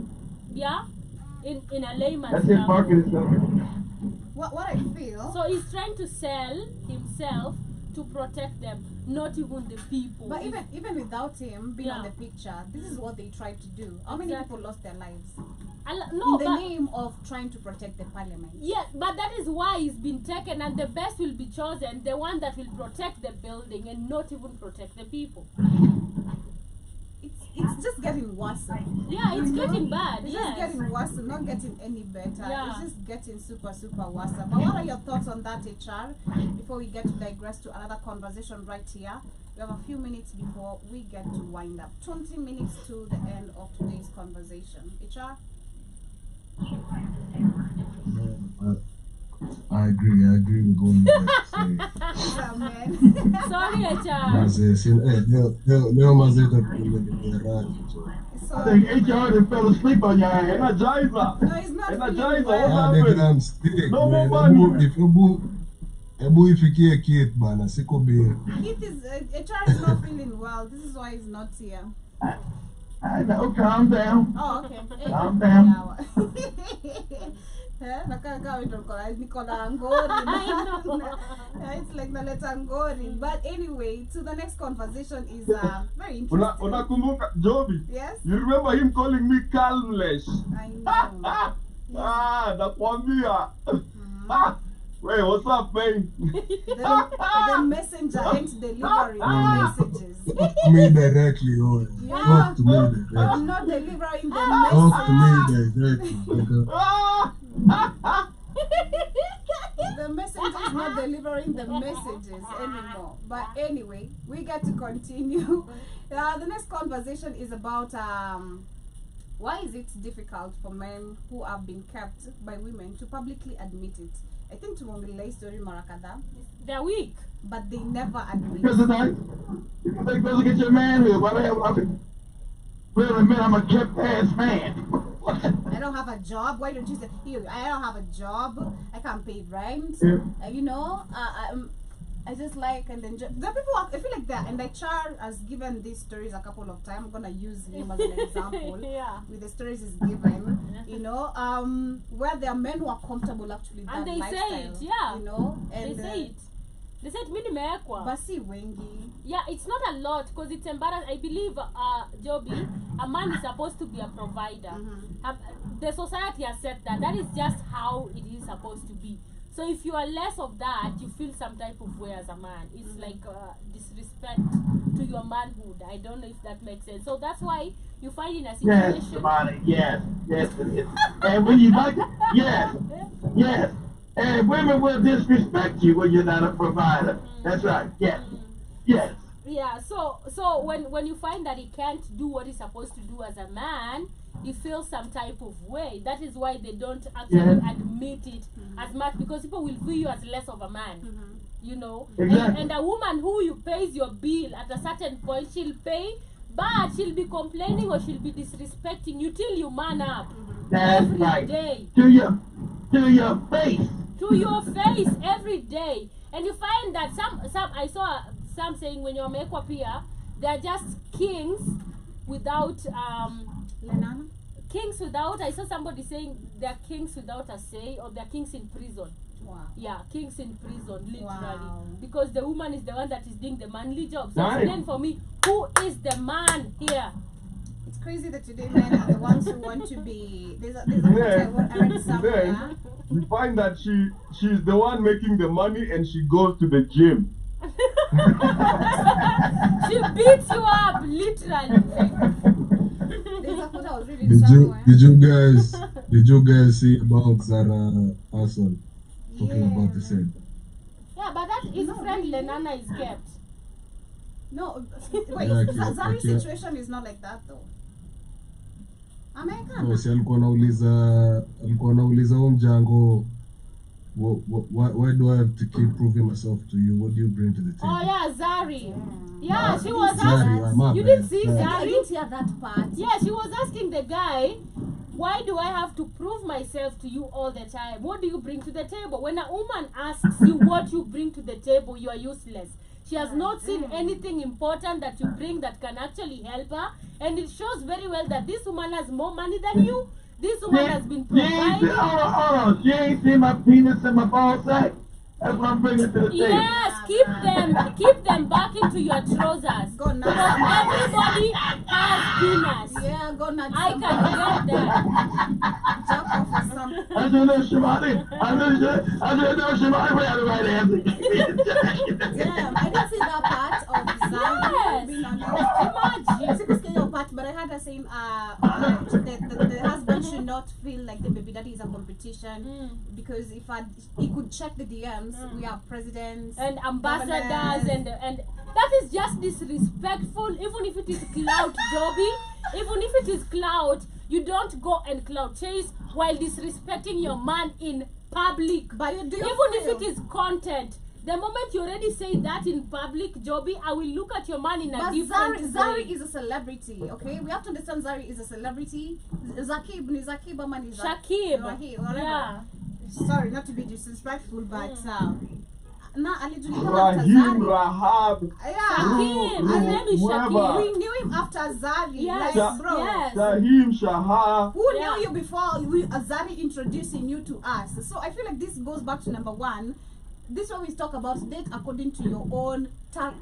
the, in a layman's That's his term. marketing stuff. what I feel. So he's trying to sell himself to protect them, not even the people. But even without him being on Yeah. the picture, this is what they tried to do. How many Exactly. people lost their lives No, in the but name of trying to protect the parliament? yeah, but that is why he's been taken, and the best will be chosen, the one that will protect the building and not even protect the people. It's just getting worse. Yeah, it's getting bad. It's Yes. just getting worse, not getting any better. Yeah. It's just getting super worse. But what are your thoughts on that, HR? Before we get to digress to another conversation right here, we have a few minutes before we get to wind up. 20 minutes to the end of today's conversation. HR? I agree with what you guys say. Yeah, man. Sorry, HR. Mazee, leo mazee takuletea so. So, I think HR done fell asleep on your ass. Energizer. no, it's not Energizer, feeling what well. happened? Nigga, I'm sick, No man. more money. Ebu ifikie Kate bana, siko bia. Keith is, HR is not feeling well. This is why he's not here. I know, calm down. Oh, okay. Calm down. Nikola Ngori. It's like the letter Ngori. But anyway, to the next conversation is very interesting. Unakumbuka Joby? Yes, You remember him calling me calmless? I know. Nakwambia. Wait, what's up, man? The messenger ain't delivering the messages. Talk to me directly, oh. Yeah. Talk to me directly. I'm not delivering the Talk to message. me directly, nigga. The messenger is not delivering the messages anymore. But anyway, we get to continue. The next conversation is about why is it difficult for men who have been kept by women to publicly admit it? I think tumongelea story marakada, They're weak. but they never admit Because it. tonight, you think better get your manhood. Why the hell I mean, wait a minute, I'm a kept ass man. I don't have a job. Why don't you say, here, I don't have a job. I can't pay rent. Yeah. You know, I just like and enjoy. The people, I feel like that. And Char has given these stories a couple of times. I'm going to use him as an example. Yeah. With the stories he's given, you know, where there are men who are comfortable actually with And that they lifestyle, say it, yeah. you know, and They say it. They said mimi nimewekwa. Basi wengi. Yeah, it's not a lot because it's embarrassing. I believe, Joby, a man is supposed to be a provider. The society has said that. That is just how it is supposed to be. So if you are less of that, you feel some type of way as a man. It's like disrespect to your manhood. I don't know if that makes sense. So that's why you find in a situation. Yes, somebody, yes. And when you like, yes. And women will disrespect you when you're not a provider. That's right, yes. Yeah, so when you find that he can't do what he's supposed to do as a man, he feels some type of way. That is why they don't actually admit it as much, because people will view you as less of a man. You know, Exactly. and a woman who you pays your bill at a certain point, she'll pay, but she'll be complaining or she'll be disrespecting you till you man up. That's every right. day. To your face. To your face every day. And you find that some I saw some saying when you're mekwa pia, they're just kings without Lenana? kings without, I saw somebody saying they're kings without a say, or they're kings in prison. Wow. Yeah, kings in prison, literally. Wow. Because the woman is the one that is doing the manly job. So Nice. explain for me, who is the man here? It's crazy that today men are the ones who want to be. There's a quote I read somewhere. We find that she's the one making the money and she goes to the gym. She beats you up, literally. There's a quote I was reading Did somewhere. you guys see about Zara Hassan talking about the same? Yeah, but that is No, friend really? Lenana is kept. No, wait, Yeah, Zari's okay. situation is not like that though. American. No, si alikuwa anauliza huyo mjango, why do I have to keep proving myself to you? What do you bring to the table? Oh yeah, Zari. Yeah, she was Zari, asking. my You bad. didn't see Zari. I Zari? didn't hear that part. Yeah, she was asking the guy, why do I have to prove myself to you all the time? What do you bring to the table? When a woman asks you what you bring to the table, you are useless. She has not seen anything important that you bring that can actually help her. And it shows very well that this woman has more money than you. This woman has been You ain't providing. seen, hold on. She ain't seen my penis and my ball sack. That's what I'm bringing to the table. Yes, keep them back into your trousers. Go nuts. Because everybody has penis. Yeah, go nuts. I can get that. Jump off or something. I just know Shimani. I just know Shimani had the right answer. Damn, I didn't see that part of Zari Yes. being announced. Imagine. See this your part, but I had her saying the husband should not feel like the baby daddy is a competition because if he could check the DMs, we have presidents And ambassadors and that is just disrespectful. Even if it is clout, Joby, even if it is clout, you don't go and clout chase while disrespecting your man in public. But you do Even if it is content, the moment you already say that in public, Joby, I will look at your man in a But different Zari way. is a celebrity, okay? We have to understand Zari is a celebrity. Zakib, ama ni Shakib. Rahim, whatever. Yeah. Sorry, not to be disrespectful, but na alijulikana Rahim, Zari. Rahab, Yeah. Shakib. His name is whoever. Shakib. We knew him after Zari. Yes, Like, bro. yes. Shahim, Shahar. Who Yeah. knew you before Zari introducing you to us? So I feel like this goes back to number one. This one we talk about date according to your own tax,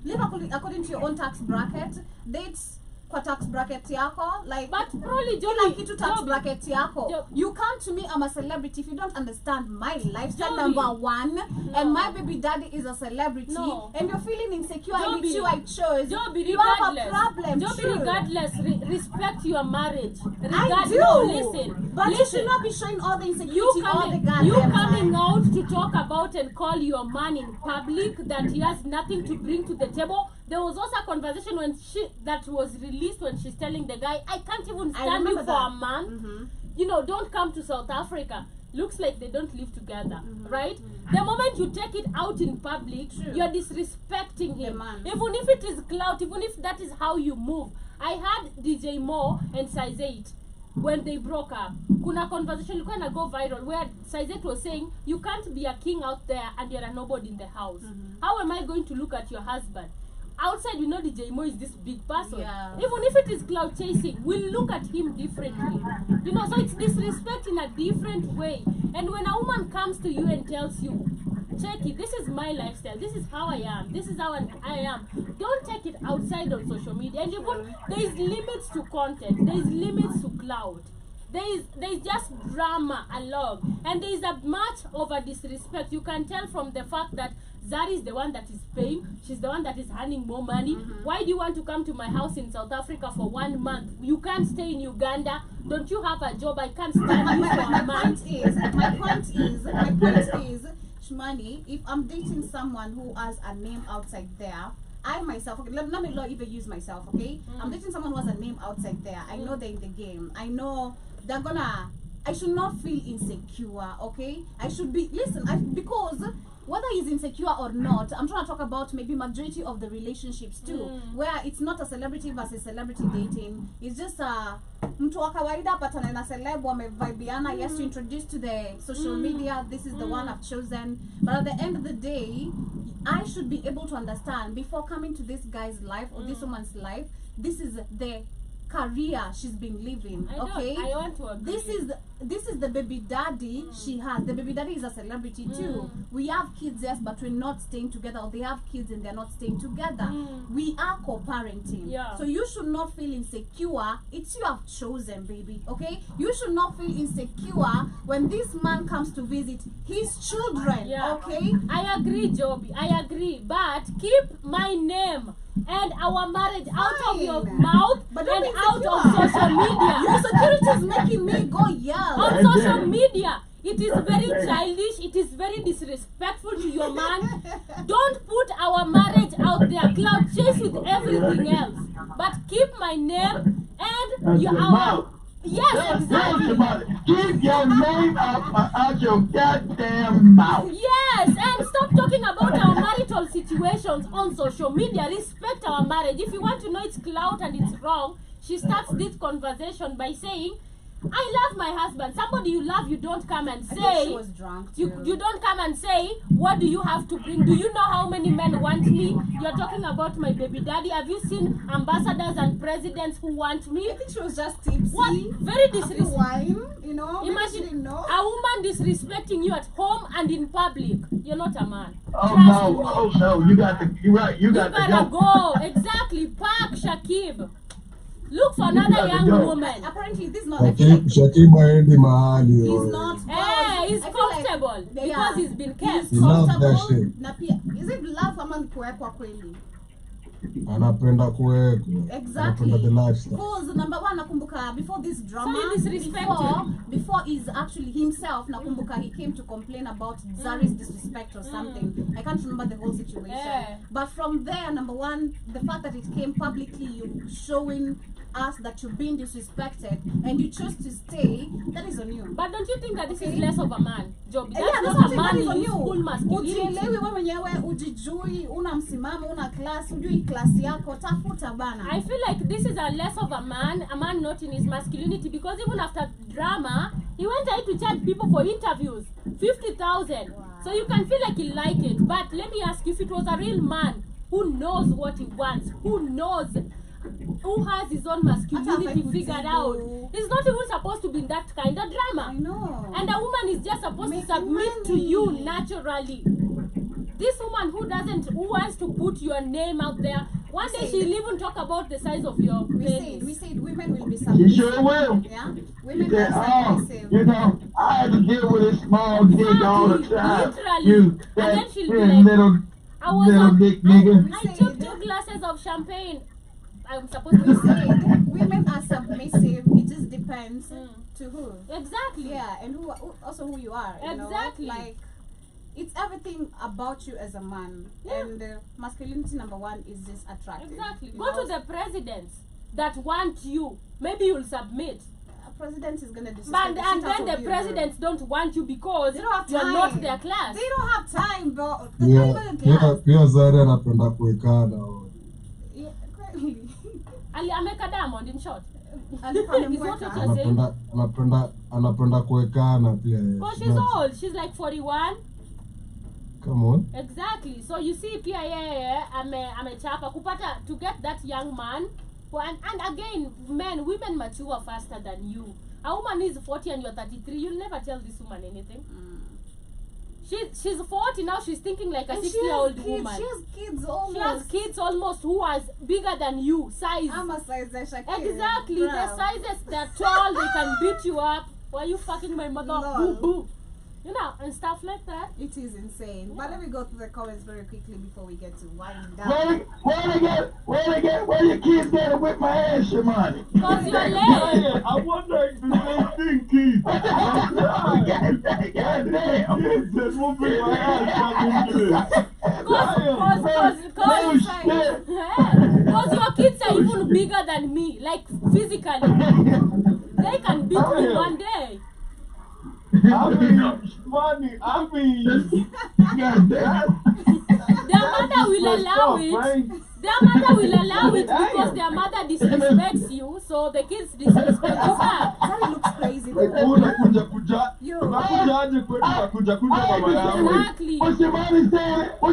live according to your own tax bracket. Dates kwa tax bracket yako, like But probably kila Joby, kitu tax Joby, bracket yako. Job- You come to me, I'm a celebrity. If you don't understand my lifestyle, Joby. number one, and my baby daddy is a celebrity, No. and you're feeling insecure and Joby. it's you I chose, Joby, you have a regardless. problem. Joby, true. regardless, respect your marriage. I do. No, listen. But you listen. should not be showing all the You insecurity all the goddamn you time. coming out to talk about and call your man in public that he has nothing to bring to the table. There was also a conversation that was released when she's telling the guy, I can't even I stand you remember for that. a month. Mm-hmm. Don't come to South Africa. Looks like they don't live together, Mm-hmm. right? The moment you take it out in public, True. you're disrespecting him. man. Even if it is clout, even if that is how you move. I had DJ Mo and Size 8 when they broke up. Kuna conversation ilikuwa na go viral where Size 8 was saying, you can't be a king out there and you're a nobody in the house. How am I going to look at your husband? Outside, DJ Mo is this big person. Yeah. Even if it is cloud chasing, we'll look at him differently. So it's disrespect in a different way. And when a woman comes to you and tells you, check it, this is my lifestyle, this is how I am, this is how I am, don't take it outside on social media. And there is limits to content, there is limits to cloud. There is just drama along, and there is a much over disrespect. You can tell from the fact that Zari is the one that is paying. She's the one that is earning more money. Why do you want to come to my house in South Africa for 1 month? You can't stay in Uganda. Don't you have a job? I can't stand you for a My month. point is, Shmani, if I'm dating someone who has a name outside there, I myself, okay, let me not even use myself, okay? I'm dating someone who has a name outside there. I know they're in the game. I know I should not feel insecure, okay? I should be, because whether he's insecure or not, I'm trying to talk about maybe majority of the relationships too, where it's not a celebrity versus celebrity dating. It's just mtu wa kawaida patana na celeb wamevibiana, yes, to introduce to the social media, this is the one I've chosen. But at the end of the day, I should be able to understand before coming to this guy's life or this woman's life, this is the career she's been living. Okay, I want to agree. This is the baby daddy she has. The baby daddy is a celebrity too. We have kids, yes, but we're not staying together. Or they have kids and they're not staying together. We are co-parenting. Yeah. So you should not feel insecure. It's you have chosen, baby. Okay, you should not feel insecure when this man comes to visit his children. Yeah. Okay. I agree, Joby. I agree. But keep my name and our marriage out of your Fine. mouth But don't and be out of insecure. social media. Your security is making me go yell. On social media, it is very childish, it is very disrespectful to your man. Don't put our marriage out there, cloud chase with everything else. But keep my name and your mouth. Yes, exactly. Keep your name out your goddamn mouth. Yes, and stop talking about our marital situations on social media. Respect our marriage. If you want to know it's clout and it's wrong, she starts this conversation by saying, I love my husband. Somebody you love, you don't come and I think say. she was drunk. You too. don't come and say, what do you have to bring? Do you know how many men want me? You're talking about my baby daddy. Have you seen ambassadors and presidents who want me? I think she was just tipsy. What? Very After disrespectful. wine, you know. Maybe she Imagine didn't know. a woman disrespecting you at home and in public. You're not a man. Oh Trust no, me. oh no, you got to, you're right, you You got to gotta go. go. Exactly. Park Shakib. Look for another gotta young go. woman. Apparently, this is not. I feel like Shakib aendi mahali. he's or- not. Hey, he's I feel like- comfortable yeah. because he's been kept. He's He loves that comfortable. shit. Na pia, is it love ama ni kuwekwa kweli? Anapenda kuwekwa. Exactly. Anapenda the lifestyle. Because number one, nakumbuka before this drama, So he disrespected. before he's actually himself, nakumbuka he came to complain about Zari's disrespect or something. I can't remember the whole situation. Yeah. But from there, number one, the fact that it came publicly, you showing us that you're being disrespected and you chose to stay, that is on you. But don't you think that this is Okay. less of a man job? That's Yeah, not that's a what I'm saying, that man is on in you. full masculinity. Ujielewi wewe mwenyewe, ujijui, una msimamo, una class, ujui klasi yako, tafuta bana. I feel like this is a less of a man not in his masculinity, because even after drama, he went ahead to charge people for interviews, 50,000. Wow. So you can feel like he liked it. But let me ask you, if it was a real man who knows what he wants, who has his own masculinity figured out, he's not even supposed to be in that kind of I drama. know. And a woman is just supposed Make to submit to money. you naturally. This woman who wants to put your name out there, one day she'll even talk about the size of your we penis. said women will be You submissive. sure will. Yeah? He Women said, are oh, submissive. you know, I had to deal with this small dick all the time. Literally. You, And that then she'll be like, little dick nigga. I took 2 glasses of champagne. I'm supposed to We say. said women are submissive. It just depends to who. Exactly. Yeah, and also who you are. You Exactly. Know? Like, it's everything about you as a man. Yeah. And masculinity number one is just attractive. Exactly. You Go know? to the presidents that want you. Maybe you'll submit. A president is gonna disrespect But, the and shit out then of the you, presidents don't want you because They don't have you're time. not their class. They don't have time, bro. They're not even in Pia class. pia Zari anapenda kuwekana. Yeah, clearly. Ali ameka Diamond in short. Alikuwa Is what amemweka. you're saying? Anapenda kuwekana pia. Because she's old. She's like 41. Come on. Exactly. So you see pia yeye amechapa kupata to get that young man. And again, women mature faster than you. A woman is 40 and you're 33, you'll never tell this woman anything. She's 40 now, she's thinking like a And she 60-year-old has woman. She has kids almost. She has kids almost who are bigger than you, size. I'm a size that Shakira. Exactly, the sizes, they're tall, they can beat you up. Why are you fucking my mother? Lol. Boo boo. You know, and stuff like that. It is insane. But let me go through the comments very quickly before we get to winding Where down. where your kids get to whip my ass, Shimani? Because you're late. Yeah, I wonder if the same thing, Keith. God damn. Yes, that's what made my ass come into this. Because your kids are even bigger than me, like physically. They can beat me one day. I mean, God damn. Their mother will allow it. Their mother will allow it because their mother disrespects you, so the kids disrespect her. That looks crazy. like, unakuja unakujaje kwetu unakuja mama yangu. Exactly. What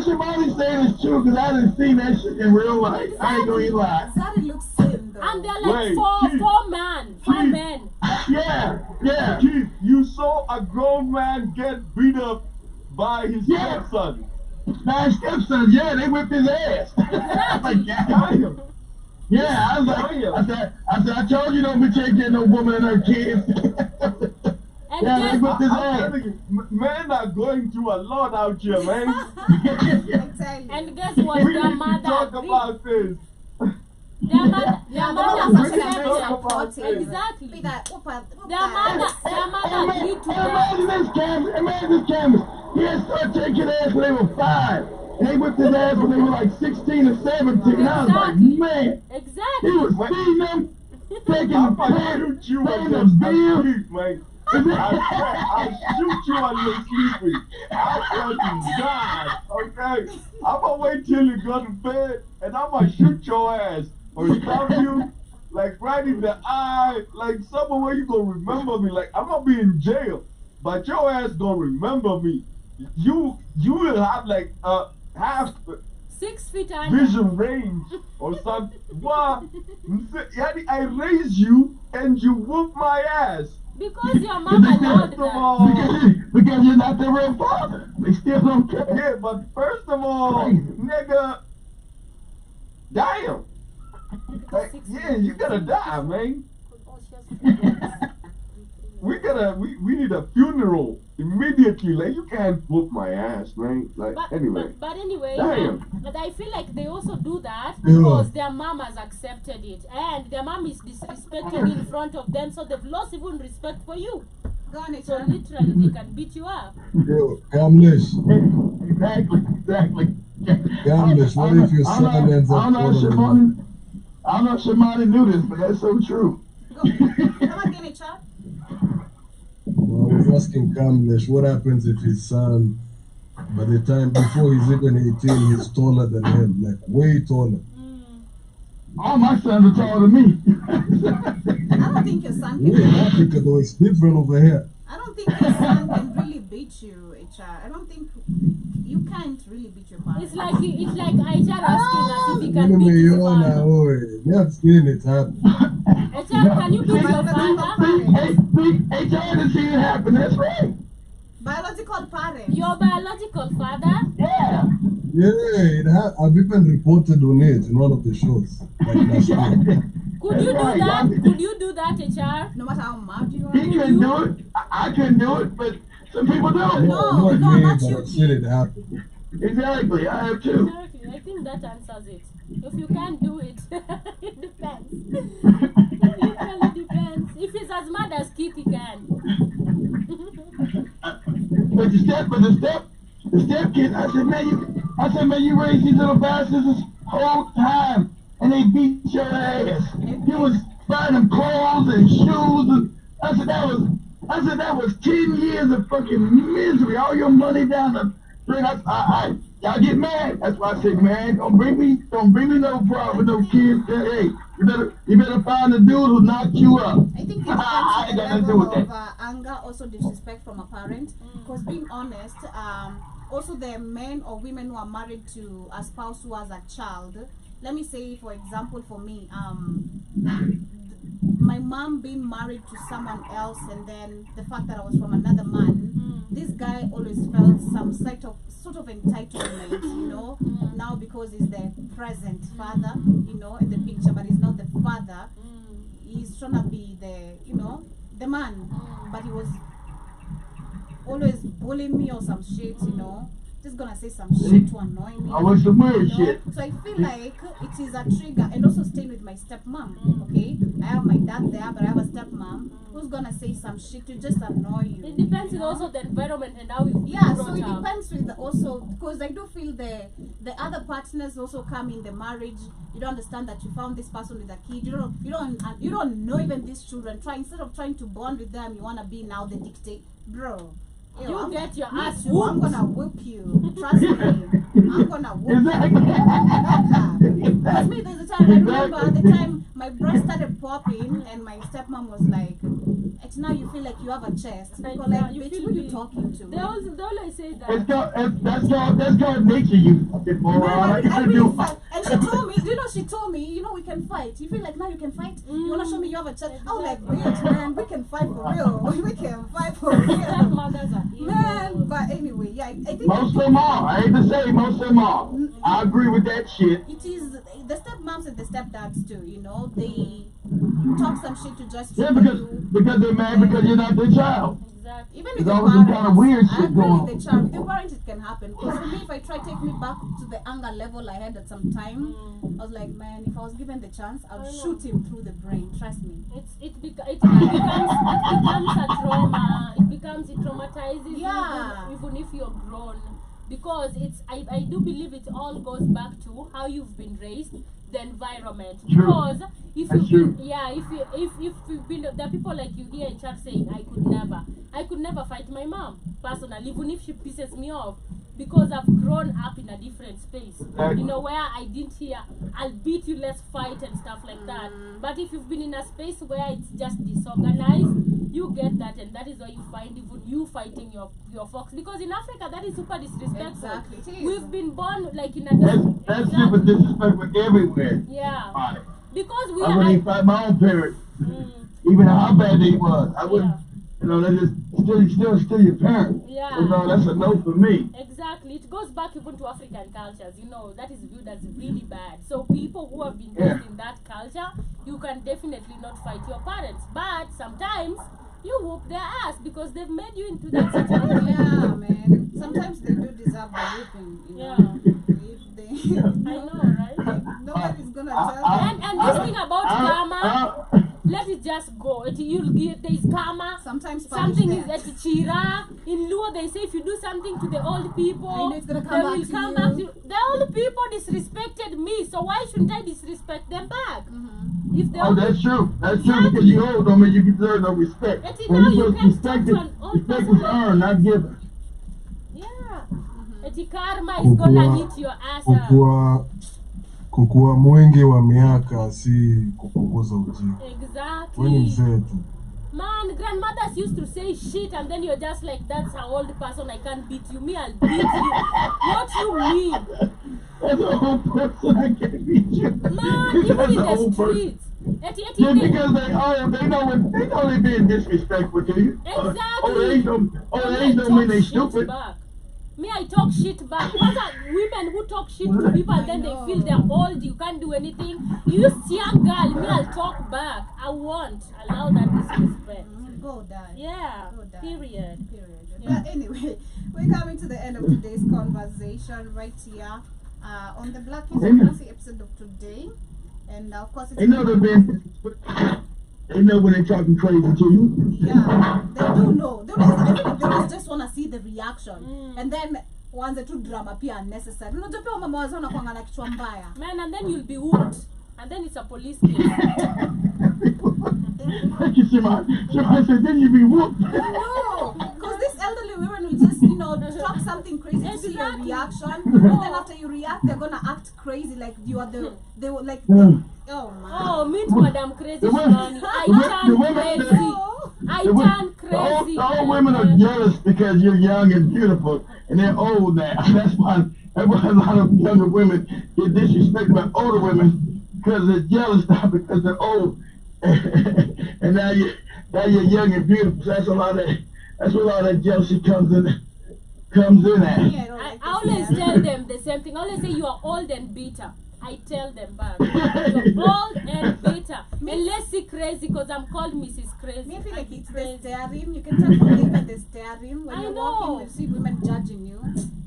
your mommy saying is true, because I didn't see that shit in real life. I ain't gonna lie. That looks sin though. And they're like Wait, four men. Yeah. Keith, you saw a grown man get beat up by his Yeah. stepson. My stepson, yeah, they whipped his ass. I'm like, Damn. yeah, I was like, I said, I told you don't be taking no woman and her kids. And Yeah, they guess, whipped his I'm ass. telling you, men are going through a lot out here, man. I tell you. and guess what? We Their need to mother talk agreed. about this. Their mother mother's accepted. actually supportive. Exactly. Big eye, whoop Their mother agreed to that. Imagine this cameras. He had started taking ass when they were 5. And they whipped his ass when they were like 16 or 17. And I was like, man, he Exactly. was feeding them, taking I'm the gonna pants, shoot you paying and the just bill. sleep, man. I swear, I'll shoot you while you're sleeping. I swear to God, okay? I'm gonna wait till you go to bed and I'm gonna shoot your ass or stab you like right in the eye, like somewhere you gonna remember me. Like I'm gonna be in jail, but your ass gonna remember me. You will have like half 6 feet under. vision range or something. What? I raised you and you whoop my ass. Because your mom allowed First of that. all, Because you're not the real father. They still don't care. yeah, but first of all, Crazy. nigga, damn. Like, yeah, you gotta die, man. We need a funeral immediately. Like you can't whoop my ass, man. Like anyway. But anyway, Damn. but I feel like they also do that Yeah. because their mom has accepted it, and their mom is disrespecting you in front of them, so they've lost even respect for you. Go on, So HR. literally, they can beat you up. Yo, Gamlish, Exactly. Gamlish, what if your son ends up following you? I don't know if Shimani knew this, but that's so true. Go. Come again, HR. Well, I was asking Gamlish, what happens if his son, by the time before he's even 18, he's taller than him, like way taller? All my sons are taller than me. I don't think your son Yeah, in can. Africa though, it's different over here. I don't think your son can really beat you, HR. I don't think you can't really beat your father. It's like HR asking us if he can Anyway, beat his you're on father. never seen it happen. HR, can you beat your father? Hey, John didn't see it happen. That's right. Biological parents. Your biological father? Yeah. Yeah, I've even reported on it in one of the shows. Like last year. Could you do Right, that? I'm- Could you do that, HR? No matter how mad you are. He couldn't do it. I couldn't do it, but some people do. No, not no, me, not but you, I've seen kid. it happen. Exactly. I have too. Exactly. I think that answers it. If you can't do it, it depends. It really depends. If he's as mad as Keith, he can. But the step kid, I said, man, you raised these little bastards this whole time, and they beat your ass. You was buying them clothes and shoes, and I said that was 10 years of fucking misery. All your money down the drain. Y'all get mad. That's why I said, man, don't bring me no problem with no kids. Hey, you better find a dude who knocked you up. I think it I depends ain't on got the nothing to do level with of anger, also disrespect from a parent. Because being honest, also the men or women who are married to a spouse who has a child. Let me say, for example, for me, my mom being married to someone else, and then the fact that I was from another man, this guy always felt some sort of entitlement, you know. Now because he's the present father, you know, in the picture, but he's not the father. He's trying to be the, you know, the man, but he was always bullying me or some shit, you know. Just gonna say some shit to annoy me. I was some weird You know? shit. So I feel like it is a trigger, and also staying with my stepmom. Okay, I have my dad there, but I have a stepmom who's gonna say some shit to just annoy you. It depends you on know? also the environment and how you Yeah, brought so it up. depends with also, because I do feel the other partners also come in the marriage. You don't understand that you found this person with a kid. You don't know even these children. Instead of trying to bond with them, you wanna be now the dictate, bro. You I'm- get your me ass too, I'm whooped. gonna whoop you. Trust me. I'm gonna whoop you. Exactly. Because me, there's a time, I remember at the time my breast started popping, and my stepmom was like, it's now you feel like you have a chest. Like, People like, you bitch, feel who you big. talking to? They always say That's that. called nature, you fucking moron. Man, I I gotta really do. felt, and she told me, we can fight. You feel like now you can fight? You wanna show me you have a chest? I was like, bitch, man, we can fight for real. We can fight for real. Stepmothers are evil. Man, but anyway, yeah, I think Most of them are. I hate to say, most of them are. I agree with that shit. it is the stepmoms and the stepdads too, you know, they talk some shit to just Yeah, trigger because they're mad because you're not their child. Exactly. Even with There's the always some parents, kind of weird I shit agree going with the child. With the parents, it can happen. Because for me, if I take me back to the anger level I had at some time, I was like, man, if I was given the chance, I would shoot him through the brain. Trust me. It becomes a trauma. It traumatizes Yeah. you even if you're grown, because I do believe it all goes back to how you've been raised, the environment. True. Because if That's you true. if you've been, there are people like you here in church saying I could never fight my mom personally, even if she pisses me off, because I've grown up in a different space. You know, where I didn't hear, I'll beat you, let's fight and stuff like that. But if you've been in a space where it's just disorganized, you get that, and that is why you find even you fighting your folks. Because in Africa, that is super disrespectful. Exactly, it is. We've been born like in a That's super disrespectful everywhere. Yeah. Right. Because we I wouldn't even fight my own parents, even how bad they was. I wouldn't, you know, that's just still your parents. Yeah. You know, that's a no for me. Exactly. It goes back even to African cultures, you know, that is viewed as really bad. So people who have been raised in that culture, you can definitely not fight your parents. But sometimes you whoop their ass because they've made you into that situation. Yeah, man. Sometimes they do deserve the whipping, you know. If they, I know, right? nobody's gonna tell them. And this thing about karma, let it just go. You'll get, there is karma. Sometimes Something is punishment. at chira. In Luo, they say if you do something to the old people, I know it's gonna they come will back to come you. back to you. The old people disrespected me, so why shouldn't I disrespect them back? If they Oh, that's true. That's true because you old don't mean you deserve no respect. Eti When now you you just can't respect talk it, to an old respect person is earned, not given. Yeah. Eti karma is gonna hit your ass up. Kukua mwingi wa miaka si kupunguza ujinga. Wewe ni Exactly. mzee tu. Man, grandmothers used to say shit and then you're just like, that's an old person, I can't beat you. Me, I'll beat you. What you mean? That's a whole person. I can't beat you. Man, even That's in a whole the person. streets. Eti, Just they, because they know they being disrespectful to you. Exactly. They ain't don't mean they stupid. back. Me, I talk shit back. Because women who talk shit to people and then they feel they're old, you can't do anything. You young girl, me, I'll talk back. I won't allow that disrespect. Go die. Yeah, Go die. period. But anyway, we're coming to the end of today's conversation right here on the Black History episode of today. And of course, it's They know they're being disrespectful. They know when they're talking crazy to you. yeah, they do know. They just want to see the reaction. And then wanze tu drama pia unnecessary. Unajua pia mama wazao wanakuanga na kichwa mbaya. Man, and then you'll be whooped. And then it's a police case. Thank you, Shimon. Shimon said, then you be whooped. No, because these elderly women will just, you know, talk something crazy to see your Exactly. reaction. And then after you react, they're gonna act crazy like you are they were like, oh man. Oh, meet Madam Crazy The women- Shimani. I the turn women- crazy. No. I The turn crazy. all women are jealous because you're young and beautiful, and they're old now. That's why a lot of younger women get disrespected by older women because they're jealous now because they're old, and now you're young and beautiful. So that's where a lot of that jealousy comes in at. Yeah, I don't I like always this. tell them the same thing. I always say you are old and bitter. I tell them back. You're old and bitter. And let's see crazy because I'm called Mrs. Crazy. Me, I feel like I'm it's the crazy. staring. You can tell from even the staring when I you're know. walking, you see women judging you.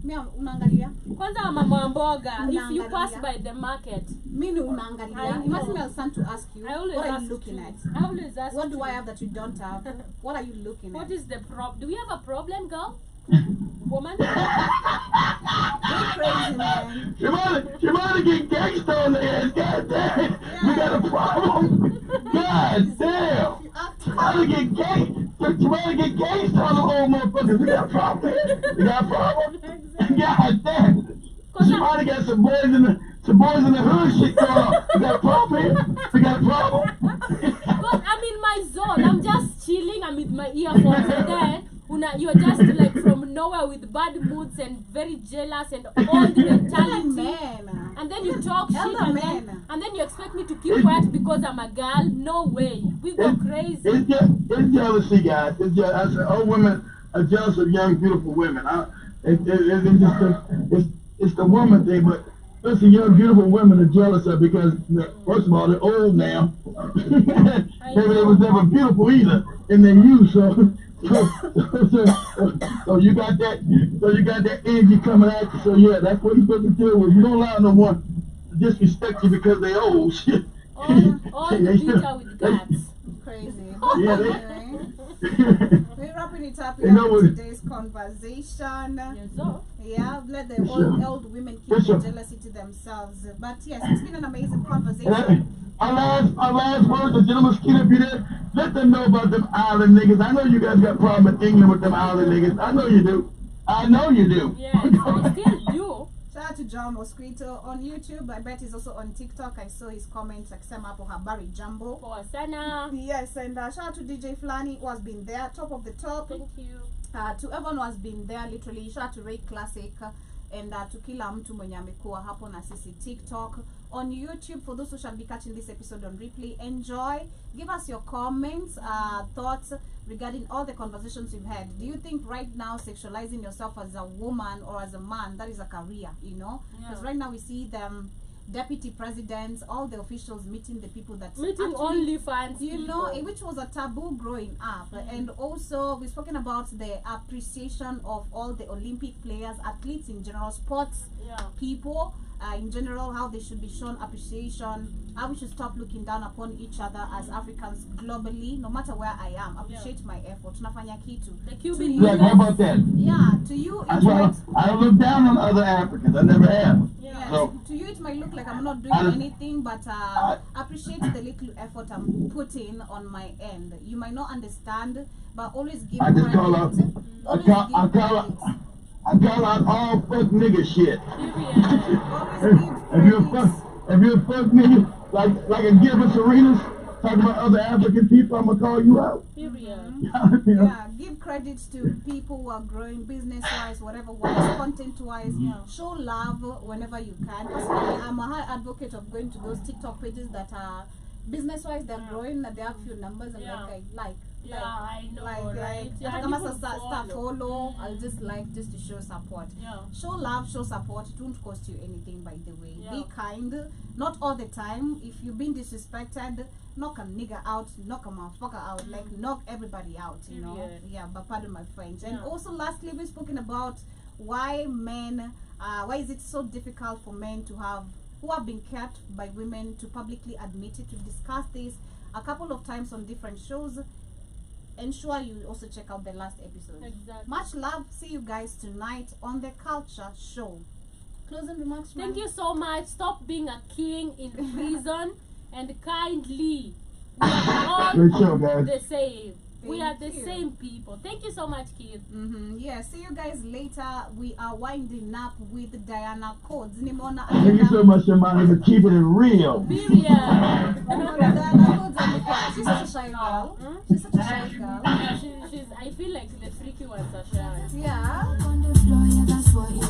Me, unaangalia. Kwanza mama mboga, if you Unaangalia. pass by the market, Me, I unaangalia. know. You must be son to ask you. I always What are ask you looking you. at? I always ask What do you. I have that you don't have? What are you looking What at? is the problem? Do we have a problem, girl? Woman? You're crazy, man. Shimon get gangster on their ass. God damn. We got a problem. God damn. You act Shimon get gangster on the whole motherfuckers. We got a problem here. We got a problem. God damn. Shimon got some boys in the hood shit going on. We got a problem here. We got a problem. But I'm in my zone. I'm just chilling. I'm with my earphones. And then you're just like from nowhere with bad moods and very jealous and old mentality. man. And then you talk shit Elder and man. then you expect me to keep quiet because I'm a girl? No way. We go crazy. It's jealousy, guys. I said, old women are jealous of young, beautiful women. It's the woman thing, but listen, young, beautiful women are jealous of because, first of all, they're old now. Maybe they was never beautiful either in their youth, so you got that energy coming at you. So yeah, that's what you're supposed to deal with. You don't allow no one to disrespect you because they old. All the bitter with guts. Crazy. Yeah, Anyway, we're wrapping it up They here know with what- today's conversation. Yes, so. Yeah, let the Sure. old women keep For the sure. jealousy to themselves. But yes, it's been an amazing conversation. Our last words, the gentleman's kid, if you there, let them know about them island niggas. I know you guys got problem in England with them island niggas. I know you do. I know you do. Yes, I still do. Shout out to John Mosquito on YouTube. I bet he's also on TikTok. I saw his comments akisema hapo habari jambo. Poa sana. Yes, and shout out to DJ Flani who has been there, top of the top. Thank you. To everyone who has been there, literally. Shout out to Ray Classic and to kila mtu mwenye amekuwa hapo na sisi TikTok. On YouTube, for those who shall be catching this episode on replay, enjoy. Give us your comments, thoughts regarding all the conversations we've had. Do you think right now sexualizing yourself as a woman or as a man, that is a career, you know? Because right now we see them deputy presidents, all the officials meeting the people that Meeting only fans, you know, which was a taboo growing up. And also we've spoken about the appreciation of all the Olympic players, athletes in general, sports people in general, how they should be shown appreciation, how we should stop looking down upon each other as Africans globally, no matter where I am. Appreciate my effort. Tunafanya kitu. The Cuban Like, how about that? Yeah, to you I don't look down on other Africans. I never have. yes, So, to you it might look like I'm not doing anything, but appreciate the little effort I'm putting on my end. You might not understand, but always give I just credit. call out, Always I call out all fuck nigga shit. Always give credit. If you're a fuck nigga, like a Gilbert Arenas, talking about other African people, I'm gonna call you out. Period. You know? Yeah, give credit to people who are growing business-wise, whatever wise, content-wise. Show love whenever you can. Personally, I'm a high advocate of going to those TikTok pages that are business-wise, they're growing, that they have few numbers, and like. Yeah, I know, right? Hata kama sasa follow, I'll just to show support. Show love, show support. It won't cost you anything, by the way. Be kind, not all the time. If you've been disrespected, knock a nigga out, knock a motherfucker out, like knock everybody out, you know. Yeah, but pardon my French. And also lastly, we've spoken about why is it so difficult for men who have been kept by women to publicly admit it. We've discussed this a couple of times on different shows. Ensure you also check out the last episode. Exactly. Much love. See you guys tonight on the Culture Show. Closing remarks. Thank you so much. Stop being a king in prison and kindly. We are all Great show, guys. the same. We are the Thank you. same people. Thank you so much, kid. Yeah, see you guys later. We are winding up with Diana Codes. Nimona Thank you so much, Shemani, for keeping it real. Period. Diana Codes, she's such a shy girl. She's such a shy girl. She's I feel like the freaky ones are shy. Yeah. On the floor, yeah, that's what you